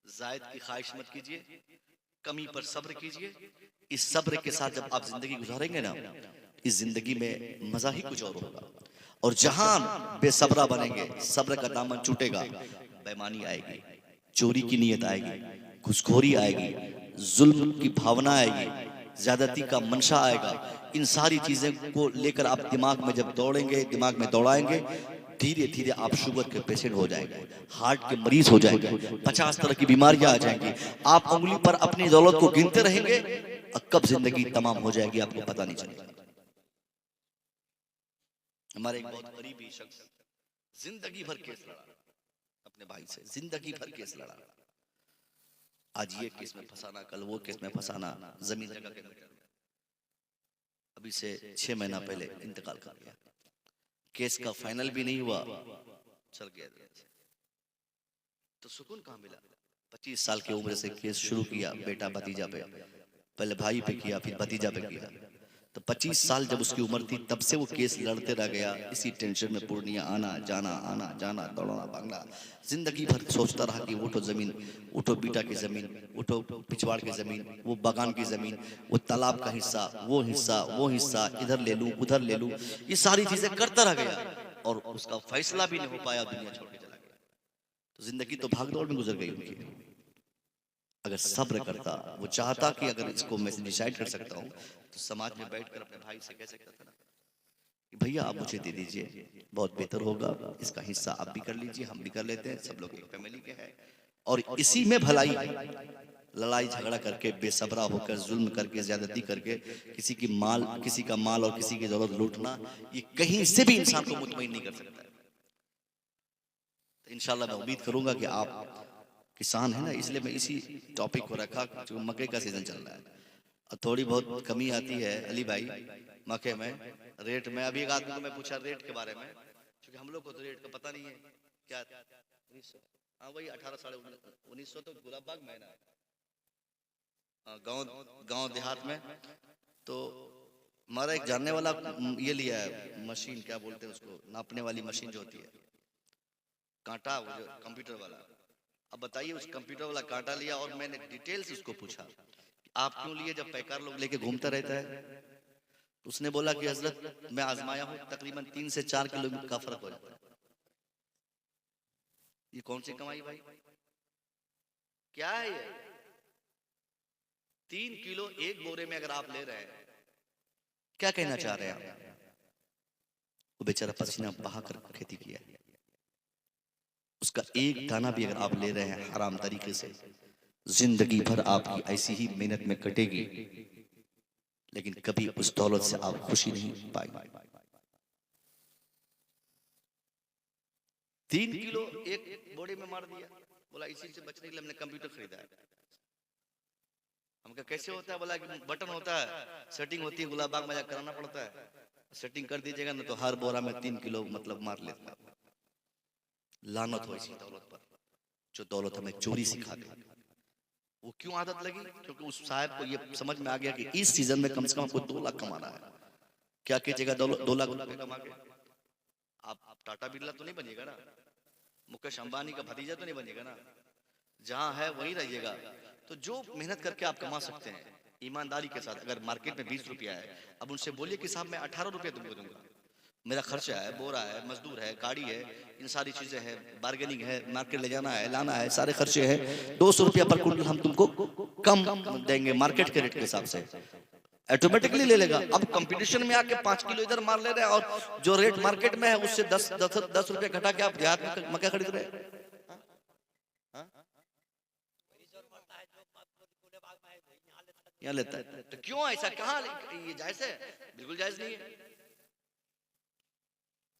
जायद की ख्वाहिश मत कीजिए, कमी पर सब्र कीजिए। इस सब्र के साथ जब आप जिंदगी गुजारेंगे ना, इस जिंदगी में मजा ही कुछ और होगा। और जहां बेसब्रा बनेंगे, सब्र का दामन छूटेगा, बेईमानी आएगी, चोरी की नीयत आएगी, घुसखोरी आएगी, जुल्म की भावना आएगी, ज्यादती का मंशा आएगा। इन सारी चीजें को लेकर आप दिमाग में जब दौड़ेंगे, दिमाग में दौड़ाएंगे, धीरे धीरे आप शुगर के पेशेंट हो जाएंगे, हार्ट के मरीज हो जाएंगे, 50 तरह की बीमारियां आ जाएंगी। आप उंगली पर अपनी दौलत को गिनते रहेंगे और कब जिंदगी तमाम हो जाएगी आपको पता नहीं चलेगा। हमारे एक बहुत करीबी शख्स जिंदगी भर केस लड़ा अपने भाई से, जिंदगी भर केस लड़ा। आज ये केस में फंसाना, कल वो केस में फंसाना, जमीन जगह के मैटर में। अभी से 6 महीना पहले इंतकाल कर गया। केस का फाइनल भी नहीं हुआ, चल गया। तो सुकून कहाँ मिला? 25 साल की उम्र से केस शुरू किया बेटा भतीजा पे, पहले भाई पे किया, फिर भतीजा पे किया। तो 25 साल जब उसकी उम्र थी तब से वो केस लड़ते रह गया, इसी टेंशन में पूर्णिया आना जाना, आना जाना, दौड़ना भागना। जिंदगी भर सोचता रहा कि उठो जमीन, उठो बीटा की जमीन, उठो पिछवाड़ की जमीन, वो बागान की जमीन, वो तालाब का हिस्सा, वो हिस्सा, वो हिस्सा, इधर ले लूं उधर ले लूं, ये सारी चीजें करता रह गया और उसका फैसला भी नहीं हो पाया, दुनिया छोड़ के चला गया। तो जिंदगी तो भागदौड़ में गुजर गई उनकी। अगर सब्र करता, वो चाहता कि अगर इसको मैं डिसाइड कर सकता हूँ, तो समाज में बैठकर अपने भाई से कह सकता था ना कि भैया आप मुझे दे दीजिए, बहुत बेहतर होगा, इसका हिस्सा आप भी कर लीजिए, हम भी कर लेते हैं, सब लोग एक फैमिली के हैं। और इसी में भलाई है। लड़ाई झगड़ा करके, बेसब्रा होकर, जुल्म करके, ज्यादती करके किसी का माल और किसी की दौलत लूटना, ये कहीं से भी इंसान को मुतमईन नहीं कर सकता है। तो इंशाल्लाह मैं उम्मीद करूंगा कि आप किसान है ना, इसलिए मैं इसी टॉपिक को रखा, जो मक्के का सीजन चल रहा है और थोड़ी बहुत कमी आती है अली भाई मक्के में, रेट में। अभी एक आदमी को मैं पूछा रेट के बारे में, क्योंकि हम लोग को तो रेट का पता नहीं है क्या। 1900, हाँ वही 18 साढ़े 1900 तो गुलाब बाग में है ना, गांव गांव देहात में। तो हमारा एक जानने वाला ये लिया है मशीन, क्या बोलते हैं उसको, नापने वाली मशीन जो होती है, कांटा, वो जो कंप्यूटर वाला। अब बताइए, उस कंप्यूटर वाला कांटा लिया और मैंने डिटेल से उसको पूछा कि आप क्यों लिए, जब पैकार लोग लेके घूमता रहता है। तो उसने बोला कि हजरत मैं आजमाया हूं, तकरीबन 3 से 4 किलो का फर्क हो जाता है। ये कौन सी कमाई भाई, क्या है ये? 3 किलो एक बोरे में अगर आप ले रहे हैं, क्या कहना चाह रहे हैं आप? वो बेचारा पसीना बहाकर खेती किया, उसका एक दाना भी अगर आप ले रहे हैं हराम तरीके से, जिंदगी भर आपकी ऐसी ही मेहनत में कटेगी, लेकिन कभी उस दौलत से आप खुशी नहीं पाएंगे। 3 किलो एक बोरे में मार दिया, बोला इसी से बचने के लिए हमने कंप्यूटर खरीदा है। हम कहा कैसे होता है? बोला कि बटन होता है, सेटिंग होती है, गुलाब बाग में जाकर कराना पड़ता है, सेटिंग कर दीजिएगा ना तो हर बोरा में 3 किलो मतलब मार लेता है। लानत हो इसी दौलत पर जो दौलत हमें चोरी सिखा दी। वो क्यों आदत लगी? क्योंकि उस साहब को ये समझ में आ गया कि इस सीजन में कम से कम आपको 2 लाख कमाना है। क्या कीजिएगा 2 लाख रुपए कमा के? आप टाटा बिरला तो नहीं बनिएगा ना, मुकेश अंबानी का भतीजा तो नहीं बनिएगा ना, जहां है वही रहिएगा। तो जो मेहनत करके आप कमा सकते हैं ईमानदारी के साथ, अगर मार्केट में 20 रुपया है, अब उनसे बोलिए कि साहब मैं 18 रुपये तुमको दूंगा, मेरा खर्चा है, बोरा है, मजदूर है, गाड़ी है, इन सारी चीजें हैं, बार्गेनिंग है, मार्केट ले जाना है, लाना है, सारे खर्चे हैं, 200 रुपया पर क्विंटल हम तुमको कम देंगे मार्केट के रेट के हिसाब से, ऑटोमेटिकली ले लेगा। अब कंपटीशन में आके 5 किलो इधर मार ले रहे हैं और जो रेट मार्केट में है उससे 10 रुपया घटा के आप देहात में मक्का खरीद रहे हैं। यहाँ लेता है तो क्यों ऐसा? कहाँ ये जायज है? बिल्कुल जायज नहीं है।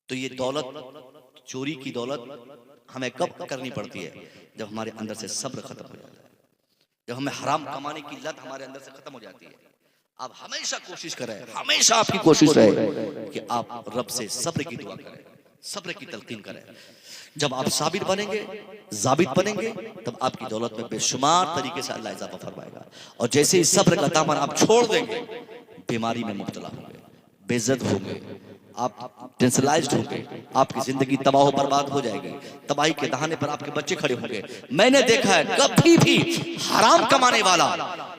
तो ये दौलत, चोरी की दौलत हमें कब करनी पड़ती है? जब हमारे अंदर से सब्र खत्म हो जाता है, जब हमें हराम कमाने की लत हमारे अंदर से खत्म हो जाती है। आप हमेशा कोशिश करें, हमेशा आपकी कोशिश रहे कि आप रब से सब्र की दुआ करें, सब्र की तलकीन करें। जब आप साबित बनेंगे, जाबित बनेंगे, तब आपकी दौलत में बेशुमार तरीके से अल्लाह इजाफा फरमाएगा। और जैसे ही सब्र का दामन आप छोड़ देंगे, बीमारी में मुब्तला होंगे, बेइज्जत होंगे, आप टेंशनलाइज्ड होंगे, आपकी जिंदगी तबाह बर्बाद हो जाएगी, तबाही के दहाने पर आपके बच्चे खड़े होंगे। मैंने देखा है कभी भी हराम कमाने वाला,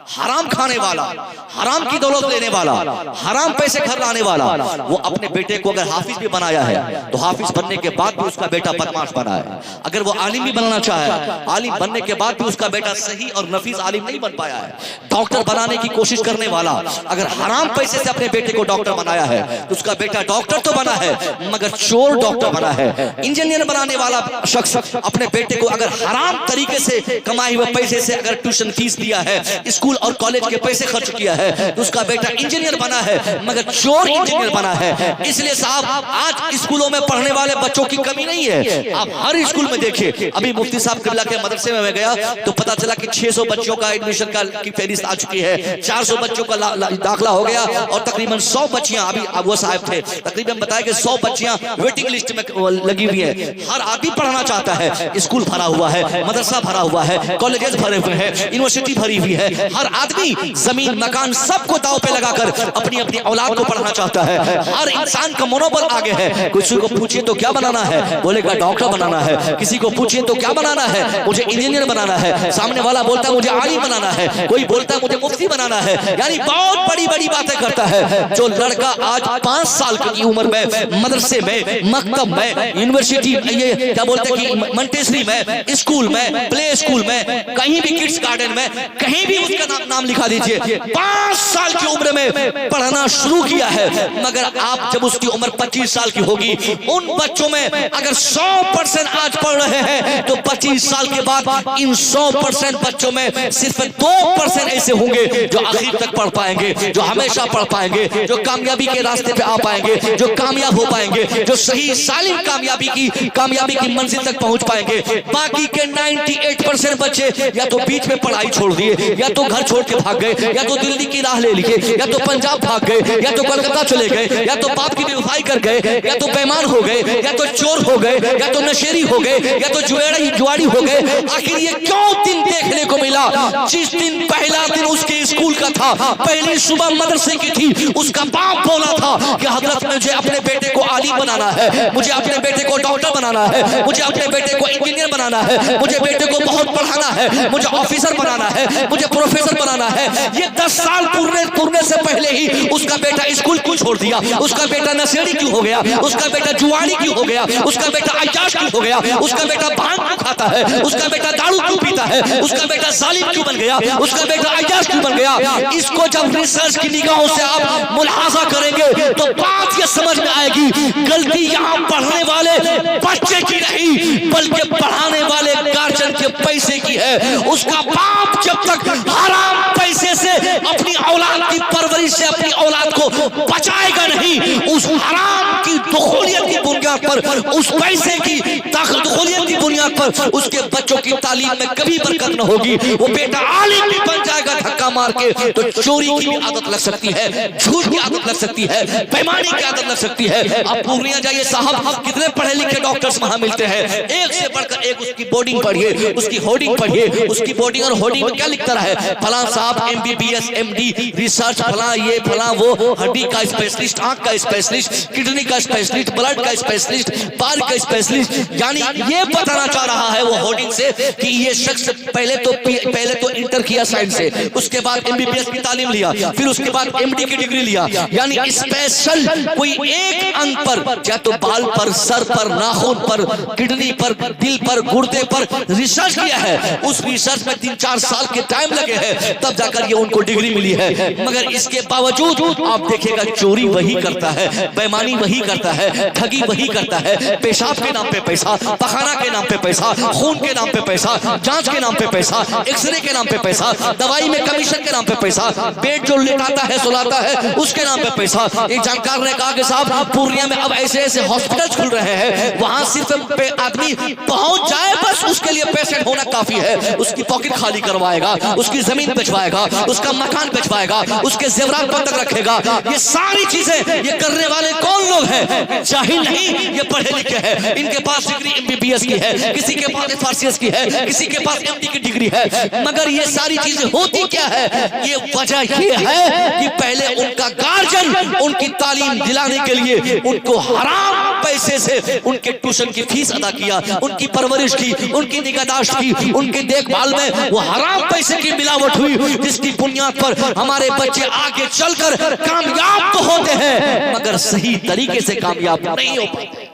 हराम खाने वाला, हराम की दौलत लेने वाला, हराम पैसे घर लाने वाला, वो अपने बेटे को अगर हाफिज भी बनाया है तो हाफिज बनने के बाद भी उसका बेटा बदमाश बना है। अगर वो आलिम भी बनना चाहे, आलिम बनने के बाद भी उसका बेटा सही और नफीस आलिम नहीं बन पाया है। डॉक्टर बनाने की कोशिश करने वाला अगर हराम पैसे से अपने बेटे को डॉक्टर बनाया है तो उसका बेटा डॉक्टर तो बना है मगर चोर डॉक्टर बना है। इंजीनियर बनाने वाला शख्स अपने बेटे को अगर हराम तरीके से कमाए हुए पैसे से अगर ट्यूशन फीस दिया है, स्कूल और कॉलेज के पैसे खर्च किया है, तो उसका बेटा इंजीनियर बना है मगर चोर इंजीनियर बना है। इसलिए साहब आज स्कूलों में पढ़ने वाले बच्चों की कमी नहीं है। आप हर स्कूल में देखिए, अभी मुफ्ती साहब किबला के मदरसे में मैं गया तो पता चला कि 600 बच्चों का एडमिशन की फहरिस्त आ चुकी है, 400 बच्चों का दाखिला हो गया और तकरीबन 100 बच्चियां, अभी वो साहब थे तकरीबन बताया कि 100 बच्चियां वेटिंग लिस्ट में लगी हुई है। हर आदमी पढ़ना चाहता है, स्कूल भरा हुआ है, मदरसा भरा हुआ है, कॉलेजेस भरे हुए हैं, यूनिवर्सिटी भरी हुई है। हर आदमी जमीन मकान सबको दांव पे लगाकर अपनी अपनी औलाद को पढ़ाना चाहता है। हर इंसान का मनोबल आगे है। किसी को पूछिए तो क्या बनाना है, बोलेगा डॉक्टर बनाना है। किसी को पूछिए तो क्या बनाना है, मुझे इंजीनियर बनाना है। सामने वाला बोलता है मुझे आलिम बनाना है, कोई बोलता है मुझे मुफ्ती बनाना है। यानी बहुत बड़ी बड़ी बातें करता है। जो लड़का आज 5 साल की उम्र में मदरसे में, मकतब में, यूनिवर्सिटी, ये क्या बोलते हैं कि मंटेसरी में, स्कूल में, प्ले स्कूल में, कहीं भी किड्स गार्डन में, कहीं भी उसका नाम लिखा दीजिए, 5 साल की उम्र में पढ़ना शुरू किया है। मगर आप जब उसकी उम्र 25 साल की होगी, उन बच्चों में अगर 100% आज पढ़ रहे हैं तो 25 साल के बाद इन 100% बच्चों में सिर्फ 2% ऐसे होंगे जो आखिर तक पढ़ पाएंगे, जो हमेशा पढ़ पाएंगे, जो कामयाबी के रास्ते पे आ पाएंगे, जो कामयाब हो पाएंगे, जो सही सालिम कामयाबी की मंजिल तक पहुंच पाएंगे। बाकी के 98% बच्चे या तो बीच में पढ़ाई छोड़ दिए, या तो घर छोड़ के भाग गए, या तो दिल्ली की राह ले लिए, या तो पंजाब भाग गए, या तो कलकत्ता चले गए, या तो बाप की बेवफाई कर गए, या तो बेईमान हो गए, या तो चोर हो गए, या तो नशेरी हो गए, या तो जुआड़ी हो गए। आखिर ये क्यों दिन देखने को मिला? जिस दिन पहला दिन उसके स्कूल का था, पहली सुबह मदरसे की थी, उसका बाप बोला था कि हजरत मुझे अपने बेटे को आलिम बनाना है, मुझे अपने बेटे को डॉक्टर बनाना है, मुझे अपने बेटे को इंजीनियर बनाना है, मुझे बेटे को बहुत पढ़ाना है, मुझे ऑफिसर बनाना है, मुझे प्रोफेसर बनाना है। ये 10 साल पूरने से पहले ही उसका बेटा स्कूल क्यों छोड़ दिया? उसका बेटा नशेड़ी क्यों हो गया? उसका बेटा जुआड़ी क्यों हो गया? उसका बेटा अय्याश क्यों हो गया? उसका बेटा भांग क्यों खाता है? उसका बेटा दारू क्यों पीता है? उसका बेटा जालिम क्यों बन गया? उसका बेटा अय्याश क्यों बन गया? इसको जब रिसर्च की निगाहों से आप मुलाहाजा करेंगे तो बात ये समझ में आएगी, गलती यहाँ पढ़ने वाले बच्चे की नहीं बल्कि पढ़ाने वाले गार्जियन के पैसे की है। उसका बाप जब तक हराम पैसे से अपनी औलाद की परवरिश से अपनी औलाद को बचाएगा नहीं, उस हराम की दुखुलियत की बुनियाद बुनियाद पर, उस पैसे की ताकतोलियत की बुनियाद पर उसके बच्चों की तालीम में कभी बरकत न होगी। वो बेटा आलिम भी बन जाएगा धक्का मार के तो चोरी की भी आदत लग सकती है, झूठ की आदत लग सकती है, बेईमानी की आदत लग सकती है। आप पूर्णिया जाइए साहब, कितने पढ़े लिखे डॉक्टर्स वहां मिलते हैं, एक से बढ़कर एक। उसकी बोर्डिंग पढ़िए, उसकी होर्डिंग पढ़िए, उसकी बोर्डिंग और होर्डिंग में क्या लिखता है, फला साहब MBBS MD रिसर्च, फला ये फला वो, हड्डी का स्पेशलिस्ट, आंख का स्पेशलिस्ट, किडनी का स्पेशलिस्ट, ब्लड का स्पेशलिस्ट, बाल का स्पेशलिस्ट। यानी ये बताना चाह रहा है वो होर्डिंग से कि ये शख्स पहले तो इंटर किया साइंस से, उसके बाद MBBS की तालीम लिया, फिर उसके बाद MD की डिग्री लिया। यानी स्पेशल कोई एक अंग पर, या तो बाल पर, सर पर, नाखून पर, किडनी पर, दिल पर, गुर्दे पर रिसर्च किया है। उस रिसर्च में 3-4 साल के टाइम लगे हैं, तब जाकर ये उनको डिग्री मिली है। मगर इसके बावजूद आप देखिएगा चोरी वही करता है, बेईमानी वही करता है, ठगी वही करता है। पेशाब के नाम पे पैसा, पखाना के नाम पे पैसा, खून के नाम पे पैसा, जांच के नाम पे पैसा, एक्सरे के नाम पे पैसा, दवाई में कमीशन के नाम पे पैसा, बेड जो लेटाता है सुलाता है उसके नाम पे पैसा। एक जानकार ने कहा कि साहब पूर्णिया में अब ऐसे ऐसे हॉस्पिटल खुल रहे हैं, वहां सिर्फ आदमी पहुंच जाए बस उसके लिए पेशेंट होना काफी है। उसकी पॉकेट खाली करवाएगा, उसकी जमीन बेचवाएगा, उसका मकान बेचवाएगा, उसके जेवरात बंधक रखेगा। ये सारी चीजें ये करने वाले कौन लोग हैं? जाहिल नहीं, ये पढ़े लिखे हैं। इनके पास डिग्री MBBS की है, किसी के पास FRCS की है, किसी के पास MD की डिग्री है। मगर ये सारी चीजें होती क्या है? ये वजह ये है कि पहले उनका गार्जियन उनकी तालीम दिलाने के लिए उनको हराम पैसे से उनके ट्यूशन की फीस अदा किया, उनकी परवरिश की, उनकी निगहदाश्त की, उनके देखभाल में वो हराम पैसे की मिलावट हुई, जिसकी बुनियाद पर हमारे बच्चे आगे चलकर कामयाब तो होते हैं मगर सही तरीके से कामयाब नहीं हो पाते।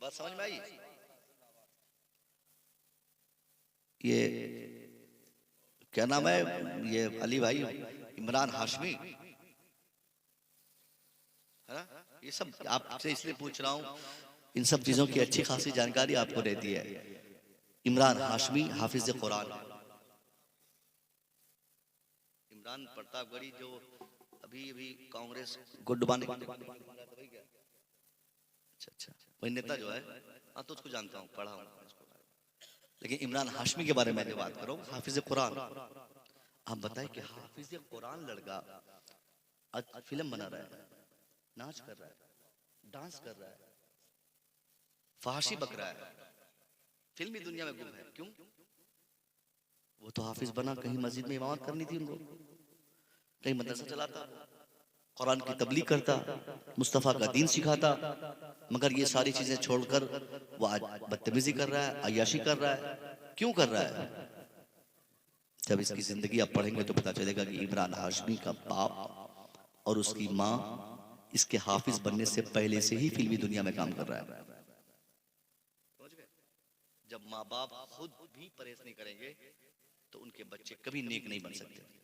बात समझ में आई? ये क्या नाम है, ये अली भाई इमरान हाशमी है ना, ये सब आपसे इसलिए पूछ रहा हूं, इन सब चीजों की अच्छी खासी जानकारी आपको रहती है। इमरान हाशमी हाफिज कुरान, इमरान प्रतापगढ़ी जो अभी कांग्रेस को डुबाने, अच्छा वही नेता जो है, हाँ तो उसको जानता हूँ, पढ़ा हूँ, लेकिन इमरान हाशमी के बारे में जो बात करो, हाफिज कुरान। आप बताएं कि हाफिज कुरान लड़का आज फिल्म बना रहा है, नाच कर रहा है, डांस कर रहा है, फहाशी बक रहा है, फिल्मी दुनिया में गुम है। क्यों? वो तो हाफिज बना, कहीं मस्जिद में इमामत करनी थी उनको, कहीं मदरसा चलाता, कुरान की तबलीग करता, मुस्तफा का दीन सिखाता। मगर ये सारी चीजें छोड़कर वो आज बदतमीजी कर रहा है, अय्याशी कर रहा है। क्यों कर रहा है? जब इसकी जिंदगी आप पढ़ेंगे तो पता चलेगा कि इमरान हाशमी का बाप और उसकी माँ इसके हाफिज बनने से पहले से ही फिल्मी दुनिया में काम कर रहा है। जब माँ बाप खुद भी परहेज नहीं करेंगे तो उनके बच्चे कभी नेक नहीं बन सकते।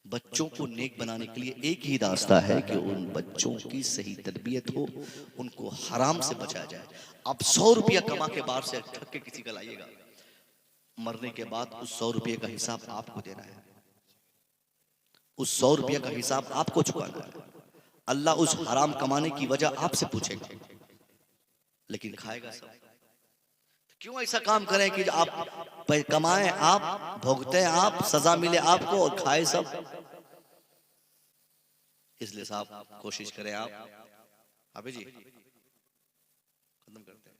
बच्चों को नेक बनाने के लिए एक ही रास्ता है कि उन बच्चों की सही तरबियत हो, उनको हराम से बचाया जाए। आप 100 रुपया कमा के बाहर से ठग के किसी का लाइएगा, मरने के बाद उस 100 रुपये का हिसाब आपको देना है, उस 100 रुपये का हिसाब आपको चुकाना है। अल्लाह उस हराम कमाने की वजह आपसे पूछेगा, लेकिन खाएगा सब। क्यों ऐसा काम करें कि आप कमाएं आप, भोगते हैं आप, सजा मिले आपको और खाए सब। इसलिए साहब कोशिश करें आप, अभी जी खत्म करते हैं।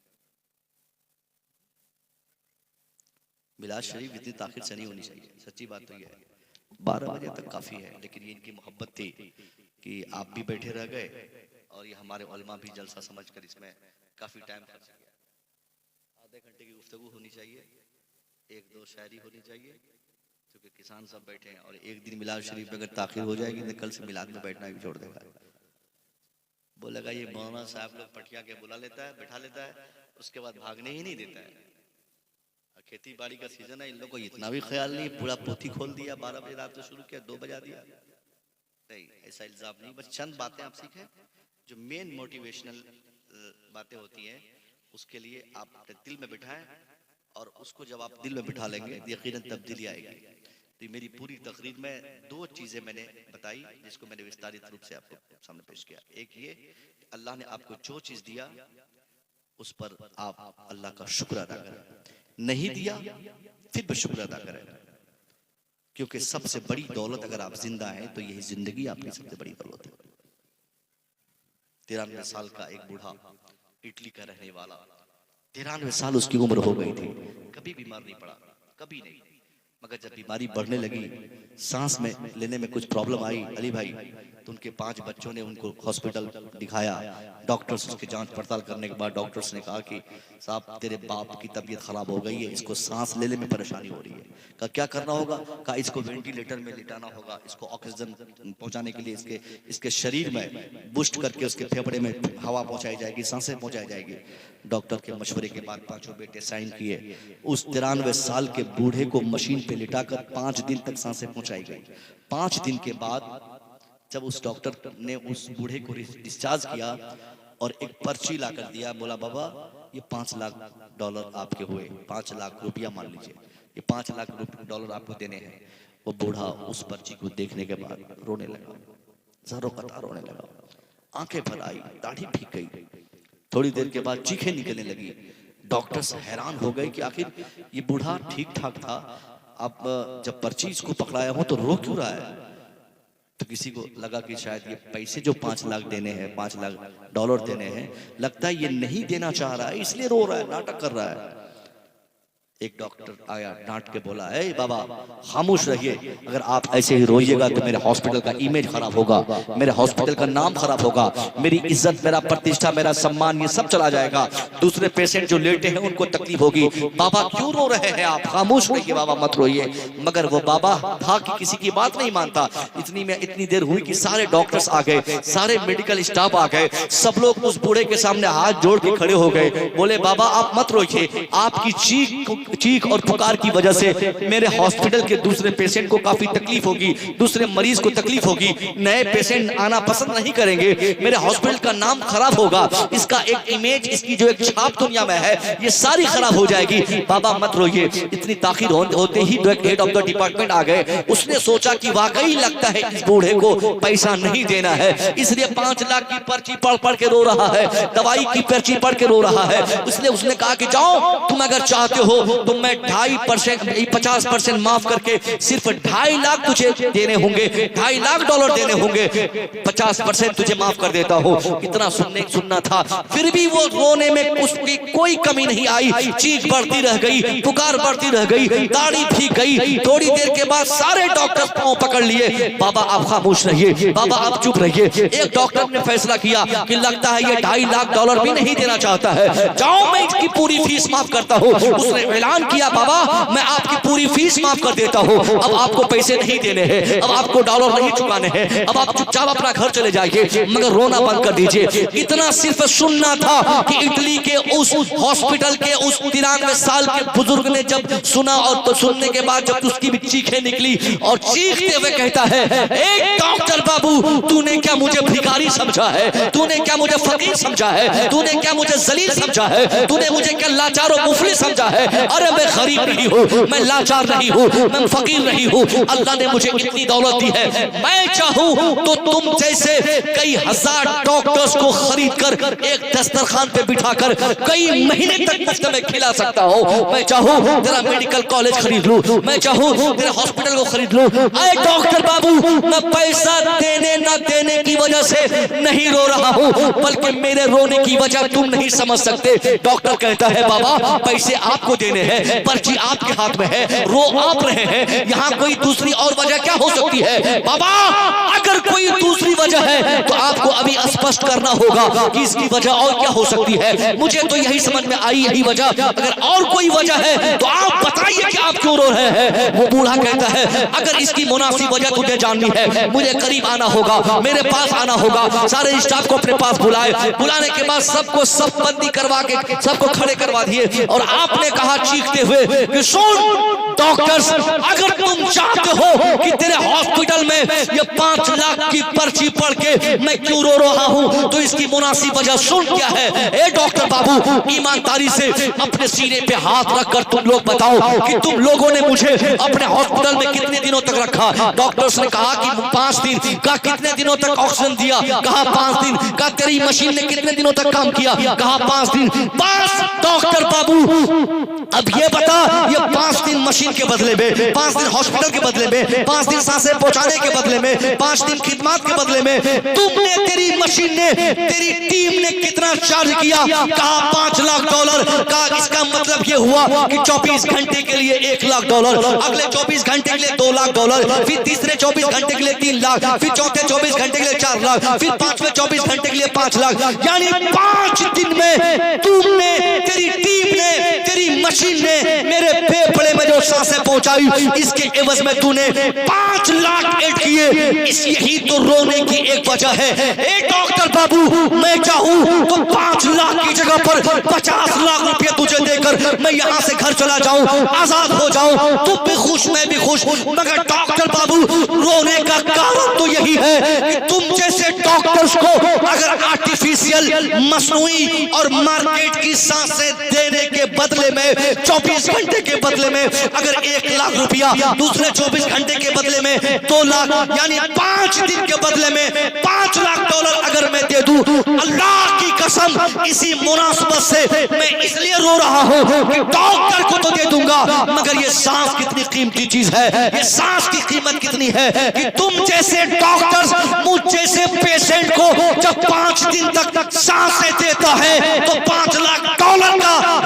मिलाद शरीफ इतनी ताकत से नहीं होनी चाहिए, सच्ची बात तो ये है। 12 बजे तक काफी है, लेकिन ये इनकी मोहब्बत थी कि आप भी बैठे रह गए और ये हमारे उलमा भी जलसा समझकर इसमें काफी टाइम खर्च किया। आधे घंटे की गुफ्तगू होनी चाहिए, 1-2 शायरी होनी चाहिए, क्योंकि किसान सब बैठे हैं। और एक दिन मिलाद शरीफ में अगर ताखिर हो जाएगी तो कल से मिलाद में बैठना भी छोड़ देगा। बोलेगा ये मौलाना साहब लोग पटिया के बुला लेता है, बैठा लेता है, उसके बाद भागने ही नहीं देता है। खेती बाड़ी का सीजन है, इन लोगों को इतना भी ख्याल नहीं, पूरा पोथी खोल दिया, 12 बजे रात को शुरू किया, 2 बजा दिया। नहीं, ऐसा इल्जाम नहीं, बस चंद बातें आप सीखें जो मेन मोटिवेशनल बातें होती हैं, उसके लिए आप अपने दिल में बिठाएं, और उसको जब आप दिल में बिठा लेंगे यकीनन तब्दीली आएगी। तो मेरी पूरी तकरीर में दो चीजें मैंने बताई जिसको मैंने विस्तारित रूप से आपके सामने पेश किया। एक ये कि अल्लाह ने आपको जो चीज दिया उस पर आप अल्लाह का शुक्र अदा करें, नहीं दिया फिर भी शुक्र अदा करें, क्योंकि सबसे बड़ी दौलत अगर आप जिंदा हैं तो यही जिंदगी आपकी सबसे बड़ी दौलत है। 93 साल का एक बूढ़ा इटली का रहने वाला, 93 साल उसकी उम्र हो गई थी, कभी बीमार नहीं पड़ा, कभी नहीं, मगर जब बीमारी बढ़ने लगी, सांस में लेने में कुछ प्रॉब्लम आई अली भाई, तो उनके 5 बच्चों ने उनको हॉस्पिटल दिखाया। डॉक्टर्स उसके जांच पड़ताल करने के बाद डॉक्टर्स ने कहा कि साहब तेरे बाप की तबीयत खराब हो गई है, इसको सांस लेने में परेशानी हो रही है। कहा क्या करना होगा? कहा इसको वेंटिलेटर में लिटाना होगा, इसको ऑक्सीजन पहुंचाने के लिए इसके शरीर में बूस्ट करके उसके फेफड़े में हवा पहुंचाई जाएगी, सांसें पहुंचाई जाएगी। डॉक्टर के मशवरे के बाद 5 बेटे साइन किए। उस 93 साल के बूढ़े को मशीन पे लिटाकर 5 दिन तक सांसें पहुंचाई गई। 5 दिन के बाद जब उस डॉक्टर ने उस बूढ़े को डिस्चार्ज किया और एक पर्ची ला कर दिया, बोला बाबा ये $5 लाख आपके हुए, 5 लाख रुपया मान लीजिए, ये $5 लाख आपको देने हैं। वो बूढ़ा उस पर्ची को देखने के बाद रोने लगा, ज़रो कतार रोने लगा, आंखें भर आई, दाढ़ी भीग गई। थोड़ी देर के बाद चीखें निकलने लगी। डॉक्टर्स हैरान हो गए कि आखिर ये बूढ़ा ठीक ठाक था, अब जब पर्ची इसको पकड़ाया हो तो रो क्यों रहा है? तो किसी को लगा कि शायद ये पैसे जो 5 लाख देने हैं, $5 लाख देने हैं, लगता है ये नहीं देना चाह रहा है इसलिए रो रहा है, नाटक कर रहा है। एक डॉक्टर आया, डांट के बोला, ए बाबा खामोश रहिए, अगर आप ऐसे ही रोइएगा तो मेरे हॉस्पिटल का इमेज खराब होगा, मेरे हॉस्पिटल का नाम खराब होगा, मेरी इज्जत, मेरा प्रतिष्ठा, मेरा सम्मान ये सब चला जाएगा, दूसरे पेशेंट जो लेटे हैं उनको तकलीफ होगी। बाबा क्यों रो रहे हैं आप? खामोश रहिए बाबा, मत रोइए। मगर वो बाबा था कि किसी की बात नहीं मानता। इतनी देर हुई कि सारे डॉक्टर्स आ गए, सारे मेडिकल स्टाफ आ गए, सब लोग उस बूढ़े के सामने हाथ जोड़ के खड़े हो गए। बोले बाबा आप मत रोइए, आपकी चीख और पुकार की वजह से मेरे हॉस्पिटल के दूसरे पेशेंट को काफी तकलीफ होगी, दूसरे मरीज को तकलीफ होगी, नए पेशेंट आना पसंद नहीं करेंगे, मेरे हॉस्पिटल का नाम खराब होगा, इसका एक इमेज, इसकी जो एक छाप दुनिया में है ये सारी खराब हो जाएगी। बाबा मत रोइए। इतनी ताखीर होते ही हेड ऑफ द डिपार्टमेंट आ गए। उसने सोचा कि वाकई लगता है इस बूढ़े को पैसा नहीं देना है, इसलिए 5 लाख की पर्ची पढ़ पढ़ के रो रहा है, दवाई की पर्ची पढ़ के रो रहा है। उसने कहा कि जाओ तुम अगर चाहते हो तो मैं 2.5% 50% माफ करके सिर्फ 2.5 लाख तुझे देने होंगे, $2.5 लाख देने होंगे, 50% तुझे माफ कर देता हूँ। इतना सुनना था, फिर भी वो रोने में उसकी कोई कमी नहीं आई। चीख बढ़ती रह गई, पुकार बढ़ती रह गई, दाढ़ी भीग गई। थोड़ी देर के बाद सारे डॉक्टर पांव पकड़ लिए, बाबा आप खामोश रहिए, बाबा आप चुप रहिए। एक डॉक्टर ने फैसला किया कि लगता है ये $2.5 लाख भी नहीं देना चाहता है, जाओ मैं इसकी पूरी फीस माफ करता हूँ। उसने ऐलान किया बाबा मैं आपकी पूरी फीस माफ कर देता हूँ, अब आपको पैसे नहीं देने हैं, अब आपको डॉलर नहीं चुकाने हैं, अब आप चुपचाप अपना घर चले जाइए, मगर रोना बंद कर दीजिए। इतना सिर्फ सुनना था कि इटली के उस हॉस्पिटल के उस 93 साल के बुजुर्ग ने जब सुना, और तो सुनने के बाद जब उसकी भी चीखें निकली और चीखते हुए कहता है, एक डॉक्टर बाबू तूने क्या मुझे भिखारी समझा है, तूने क्या मुझे फकीर समझा है, तूने क्या मुझे जलील समझा है, तूने मुझे क्या लाचार और मुफलिस समझा है? अरे मैं गरीब नहीं हूँ, मैं लाचार नहीं हूँ, मैं फकीर नहीं हूँ, अल्लाह ने मुझे इतनी दौलत दी है, मैं चाहूँ तो तुम जैसे कई हजार डॉक्टर्स को खरीद कर एक दस्तरखान पे बिठाकर कई महीने तक मुफ्त में खिला सकता हूँ। मैं चाहूँ तेरा मेडिकल कॉलेज खरीद लूँ, मैं चाहूँ तेरे हॉस्पिटल को खरीद लूँ। अरे डॉक्टर बाबू मैं पैसा देने न देने की वजह से नहीं रो रहा हूँ, बल्कि मेरे रोने की वजह तुम नहीं समझ सकते। डॉक्टर कहता है बाबा पैसे आपको देने हैं, पर्ची आपके हाथ में है, रो आप रहे हैं, यहाँ कोई दूसरी और वजह क्या हो सकती है? बाबा अगर कोई दूसरी वजह है तो आपको अभी स्पष्ट करना होगा कि इसकी वजह और क्या हो सकती है। मुझे तो यही समझ में आई, यही वजह, अगर और कोई वजह है तो आप बताइए कि आप क्यों रो रहे हैं। वो बूढ़ा कहता है अगर इसकी मुनासिब वजह तुझे जाननी है, मुझे करीब आना होगा, मेरे पास आना होगा। सारे स्टाफ को अपने पास बुलाए, बुलाने के बाद सबको सब बंदी करवा के सबको खड़े करवा दिए, और आपने कहा चीखते हुए कि सुन डॉक्टर्स, अगर तुम चाहते हो कि तेरे हॉस्पिटल में ये 5 लाख की पर्ची पढ़ के मैं क्यों रो रहा हूं, तो इसकी मुनासिब वजह सुन क्या है। ए डॉक्टर बाबू, ईमानदारी से अपने सीने पे हाथ रखकर तुम लोग बताओ कि तुम लोगों ने मुझे अपने हॉस्पिटल में कितने दिनों तक रखा। डॉक्टर्स ने कहा कि 5 दिन। कहा कितने दिनों तक ऑक्सीजन दिया? कहा 5 दिन। कहा तेरी मशीन ने कितने दिनों तक काम किया? कहा 5 दिन। बस डॉक्टर बाबू, अब ये बता, ये 5 दिन मशीन के बदले में, 5 दिन हॉस्पिटल के बदले में, 5 दिन सांसें पहुंचाने के बदले में, 5 दिन खिदमत के बदले में तुमने, तेरी मशीन ने, तेरी टीम ने कितना चार्ज किया? कहा $5 लाख। कहा इसका मतलब ये हुआ कि 24 घंटे के लिए $1 लाख, अगले 24 घंटे के लिए $2 लाख, फिर तीसरे 24 घंटे के लिए 3 लाख, फिर चौथे 24 घंटे के लिए 4 लाख, फिर पांचवें 24 घंटे के लिए 5 लाख। यानी 5 दिन में तुमने, तेरी टीम ने, तेरी मशीन ने मेरे फेफड़े में जो सांसें पहुंचाई, इसके एवज में तूने 5 लाख ऐड किए। इस यही तो रोने की एक वजह है। ए डॉक्टर बाबू, मैं चाहूं तो 5 लाख की जगह पर 50 लाख रुपए तुझे देकर मैं यहां से घर चला जाऊं, आजाद हो जाऊं, तुम भी खुश मैं भी खुश। मगर डॉक्टर बाबू, रोने का कारण तो यही है कि तुम जैसे डॉक्टर्स को अगर आर्टिफिशियल, मसनूई और मार्केट की सांसें देने के बदले में 24 घंटे के बदले में अगर 1 लाख रुपया, दूसरे 24 घंटे के बदले में 2 लाख, यानी 5 दिन के बदले में $5 लाख अगर मैं दे दूं, अल्लाह की कसम इसी मुनासबत से मैं इसलिए रो रहा हूं कि डॉक्टर को तो दे दूंगा, मगर ये सांस कितनी कीमती चीज है, ये सांस की कीमत कितनी है कि तुम जैसे डॉक्टर्स मुझ जैसे पेशेंट को जब 5 दिन तक सांसें देता है तो $5 लाख का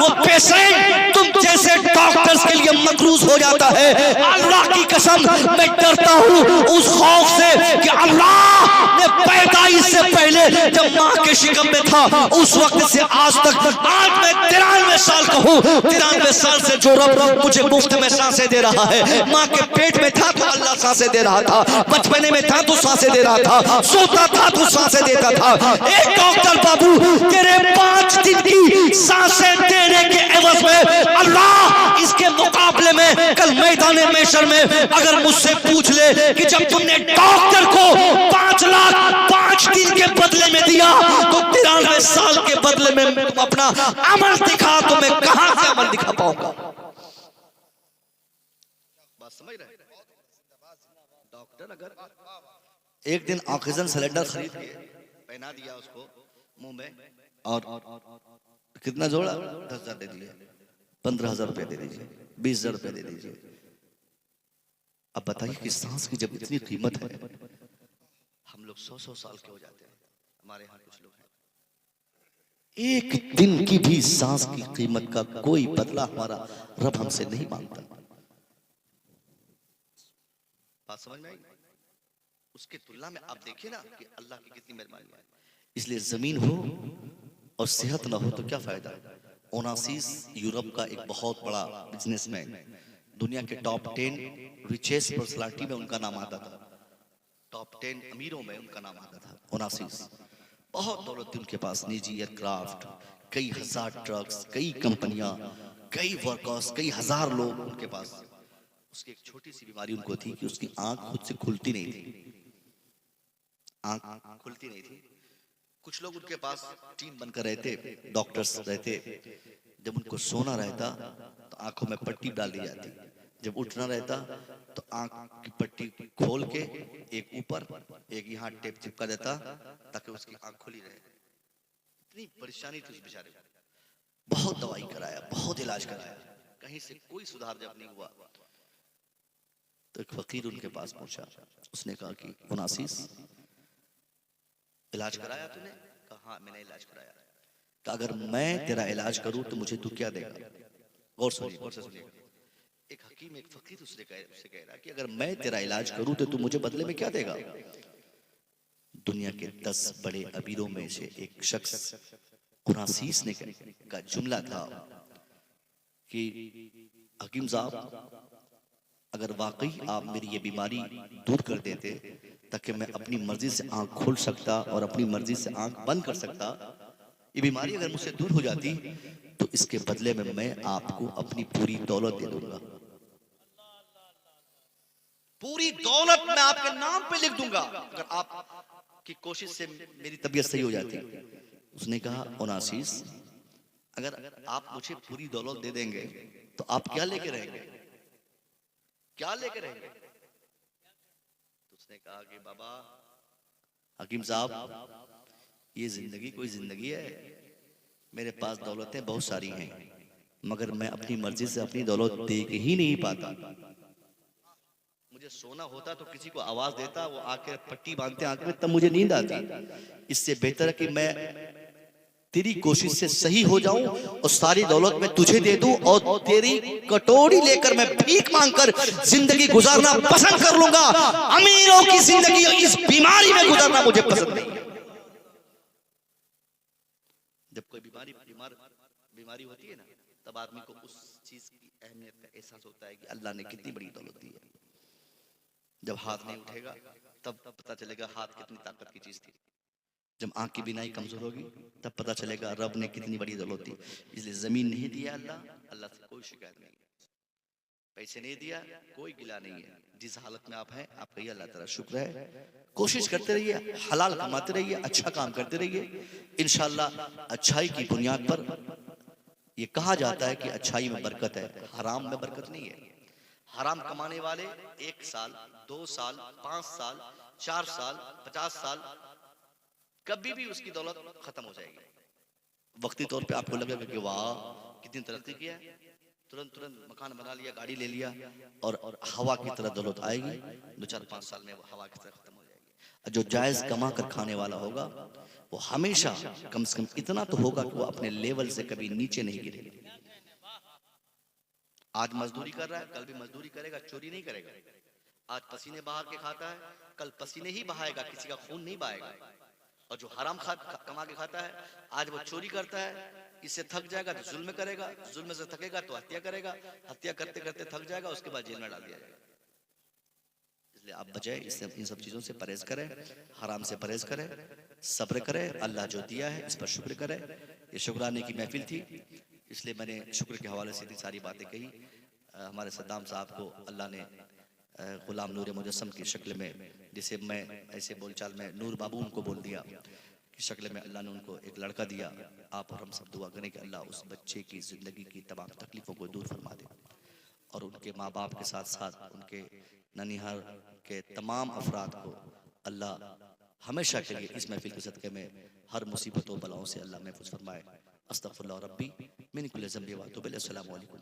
वो पेशेंट तुम जैसे डॉक्टर्स के लिए मकरूज हो जाता है। अल्लाह की कसम मैं डरता हूं उस खौफ से कि अल्लाह ने पैदाइश से पहले जब मां के शिकम में था उस वक्त से आज तक, आज मैं 93 साल का हूं, 93 साल से जो रब मुझे मुफ्त में सांसें दे रहा है, मां के पेट में था तो अल्लाह सांसें दे रहा था, बचपने में था तो सांसें दे रहा था, सोता था तो सांसें देता था। एक डॉक्टर बाबू, तेरे 5 दिन की सांसें देने के एवज में अल्लाह इसके मुकाबले में कल मैदान महशर में अगर मुझसे पूछ ले कि जब तुमने डॉक्टर को 5 लाख 5 दिन के बदले में दिया तो 93 साल के बदले में तुम अपना अमल दिखा, तो मैं कहां से अमल दिखा पाऊंगा? बात समझ रहे? डॉक्टर अगर एक दिन ऑक्सीजन सिलेंडर खरीद के पहना दिया उसको मुंह में और कितना जोड़ा, 10,000 दे दिए, 15,000 रुपए दे दीजिए, 20,000 रुपए दे दीजिए। अब बताइए कि सांस की जब इतनी कीमत है, हम लोग 100-100 साल के हो जाते हैं, हमारे यहाँ कुछ लोग हैं एक दिन की भी सांस की कीमत का कोई बदला हमारा रब हमसे नहीं मांगता। बात समझ में आई? उसके तुलना में आप देखिए ना कि अल्लाह की कितनी मेहरबानी है। इसलिए जमीन हो और सेहत ना हो तो क्या फायदा। ओनासिस यूरोप का एक बहुत बड़ा बिजनेसमैन, दुनिया के टॉप 10 रिचेस्ट पर्सनालिटी में उनका नाम आता था, टॉप 10 अमीरों में उनका नाम आता था ओनासिस। बहुत दौलत थी उनके पास, निजी एयरक्राफ्ट, कई हजार ट्रक्स, कई कंपनियां, कई वर्कर्स, कई हजार लोग उनके पास। उसकी एक छोटी सी बीमारी उनको थी कि उसकी आंख खुद से खुलती नहीं थी, आंख खुलती नहीं थी। कुछ लोग उनके पास टीम बनकर रहते, डॉक्टर्स रहते, जब उनको सोना रहता तो आंखों में पट्टी डाल दी जाती, जब उठना रहता तो आंख की पट्टी खोल के एक ऊपर एक यहाँ टेप चिपका देता ताकि उसकी आंख खुली रहे। इतनी परेशानी थी उस बेचारे को, बहुत दवाई कराया, बहुत इलाज कराया, कहीं से कोई सुधार जब नहीं हुआ तो एक फकीर उनके पास पहुंचा। उसने कहा कि ओनासिस, इलाज कराया तूने? कहा हाँ मैंने इलाज कराया। कहा अगर मैं तेरा इलाज करूं तो मुझे तू क्या देगा? गौर सुनिए, गौर से सुनिए। एक हकीम, एक फकीर उससे कह रहा कि अगर मैं तेरा इलाज करूं तो तू मुझे बदले में क्या देगा? दुनिया के 10 बड़े अमीरों में से एक शख्स ओनासिस ने का जुमला था कि हकीम साहब, अगर वाकई आप मेरी ये बीमारी दूर कर देते ताकि मैं अपनी मर्जी से आंख खोल सकता और अपनी मर्जी से आंख बंद कर सकता, ये बीमारी अगर मुझसे दूर हो जाती तो इसके बदले में मैं आपको अपनी पूरी दौलत दे दूंगा। नाम पे लिख दूंगा अगर आप की कोशिश से मेरी तबीयत सही हो जाती। उसने कहा ओनासीस, अगर आप मुझे पूरी दौलत दे देंगे तो आप क्या लेके रहेंगे, क्या लेके रहेंगे? तो उसने कहा कि बाबा हकीम साहब, ये जिंदगी कोई जिंदगी है, मेरे पास दौलतें बहुत सारी हैं, मगर मैं अपनी मर्जी से अपनी दौलत देख ही नहीं पाता। मुझे सोना होता तो किसी को आवाज देता, वो आके पट्टी बांधते आंख में, तब मुझे नींद आती। इससे बेहतर है कि मैं तेरी कोशिश से सही हो जाऊं और सारी दौलत मैं तुझे दे दूं और तेरी कटोरी लेकर मैं भीख मांगकर जिंदगी गुजारना पसंद कर लूंगा। अमीरों की जिंदगी इस बीमारी में गुजारना मुझे पसंद नहीं है। जब कोई बीमारी होती है ना, तब आदमी को उस चीज की अहमियत का एहसास होता है कि अल्लाह ने कितनी बड़ी दौलत दी है। जब हाथ नहीं उठेगा तब पता चलेगा हाथ कितनी ताकत की चीज थी। जब आंख की बीनाई कमजोर होगी तब पता चलेगा रब ने कितनी बड़ी दौलत दी। इसलिए जमीन नहीं दिया अल्लाह से कोई शिकायत नहीं, पैसे नहीं दिया कोई गिला नहीं है। जिस हालत में आप हैं आप कहिए अल्लाह ताला शुक्र है। कोशिश करते रहिए, हलाल कमाते रहिए, अच्छा काम करते रहिए, इंशाल्लाह अच्छाई की बुनियाद पर। ये कहा जाता है कि अच्छाई में बरकत है, हराम में बरकत नहीं है। हराम कमाने वाले 1 साल 2 साल 5 साल 4 साल 50 साल कभी भी उसकी दौलत खत्म हो जाएगी। वक्ती तौर पे आपको लगेगा कि वाह कितनी तरक्की किया है, तुरंत मकान बना लिया, गाड़ी ले लिया, और हवा की तरह दौलत आएगी। 2-4-5 साल में वो हवा की तरह खत्म हो जाएगी। जो जायज कमा कर खाने वाला होगा वो हमेशा कम से कम इतना तो होगा कि वो अपने लेवल से कभी नीचे नहीं गिरेगा। आज मजदूरी कर रहा है, कल भी मजदूरी करेगा, चोरी नहीं करेगा। आज पसीने बहा के खाता है, कल पसीने ही बहाएगा, किसी का खून नहीं बहाएगा। और जो हराम कमा के खाता है, आज वो चोरी करता है, इससे थक जाएगा तो जुल्म करेगा, जुल्म से थकेगा तो हत्या करेगा, हत्या करते करते थक जाएगा, उसके बाद जेल में डाल दिया जाएगा। इसलिए आप बचाए इससे, इन सब चीजों से परहेज करें, हराम से परहेज करें, सब्र करें, अल्लाह जो दिया है इस पर शुक्र करें। ये शुक्राने की महफिल थी, इसलिए मैंने शुक्र के हवाले से इतनी सारी बातें कही। हमारे सद्दाम साहब को अल्लाह ने गुलाम नूर मुजस्सम की शक्ल में, जिसे मैं ऐसे बोलचाल में नूर बाबू उनको बोल दिया की शक्ल में अल्लाह ने उनको एक लड़का दिया। आप और हम सब दुआ करें कि अल्लाह उस बच्चे की जिंदगी की तमाम तकलीफों को दूर फरमा दे, और उनके माँ बाप के साथ साथ उनके ननिहाल के तमाम अफराद को अल्लाह हमेशा के लिए इस महफिल के सदक़े में हर मुसीबतों बलाओं से अल्लाह महफूज फरमाए। अस्तगफिरुल्लाह रब्बी मिन कुल्लि ज़ंबि व अतूबु इलैहि। अस्सलामु अलैकुम।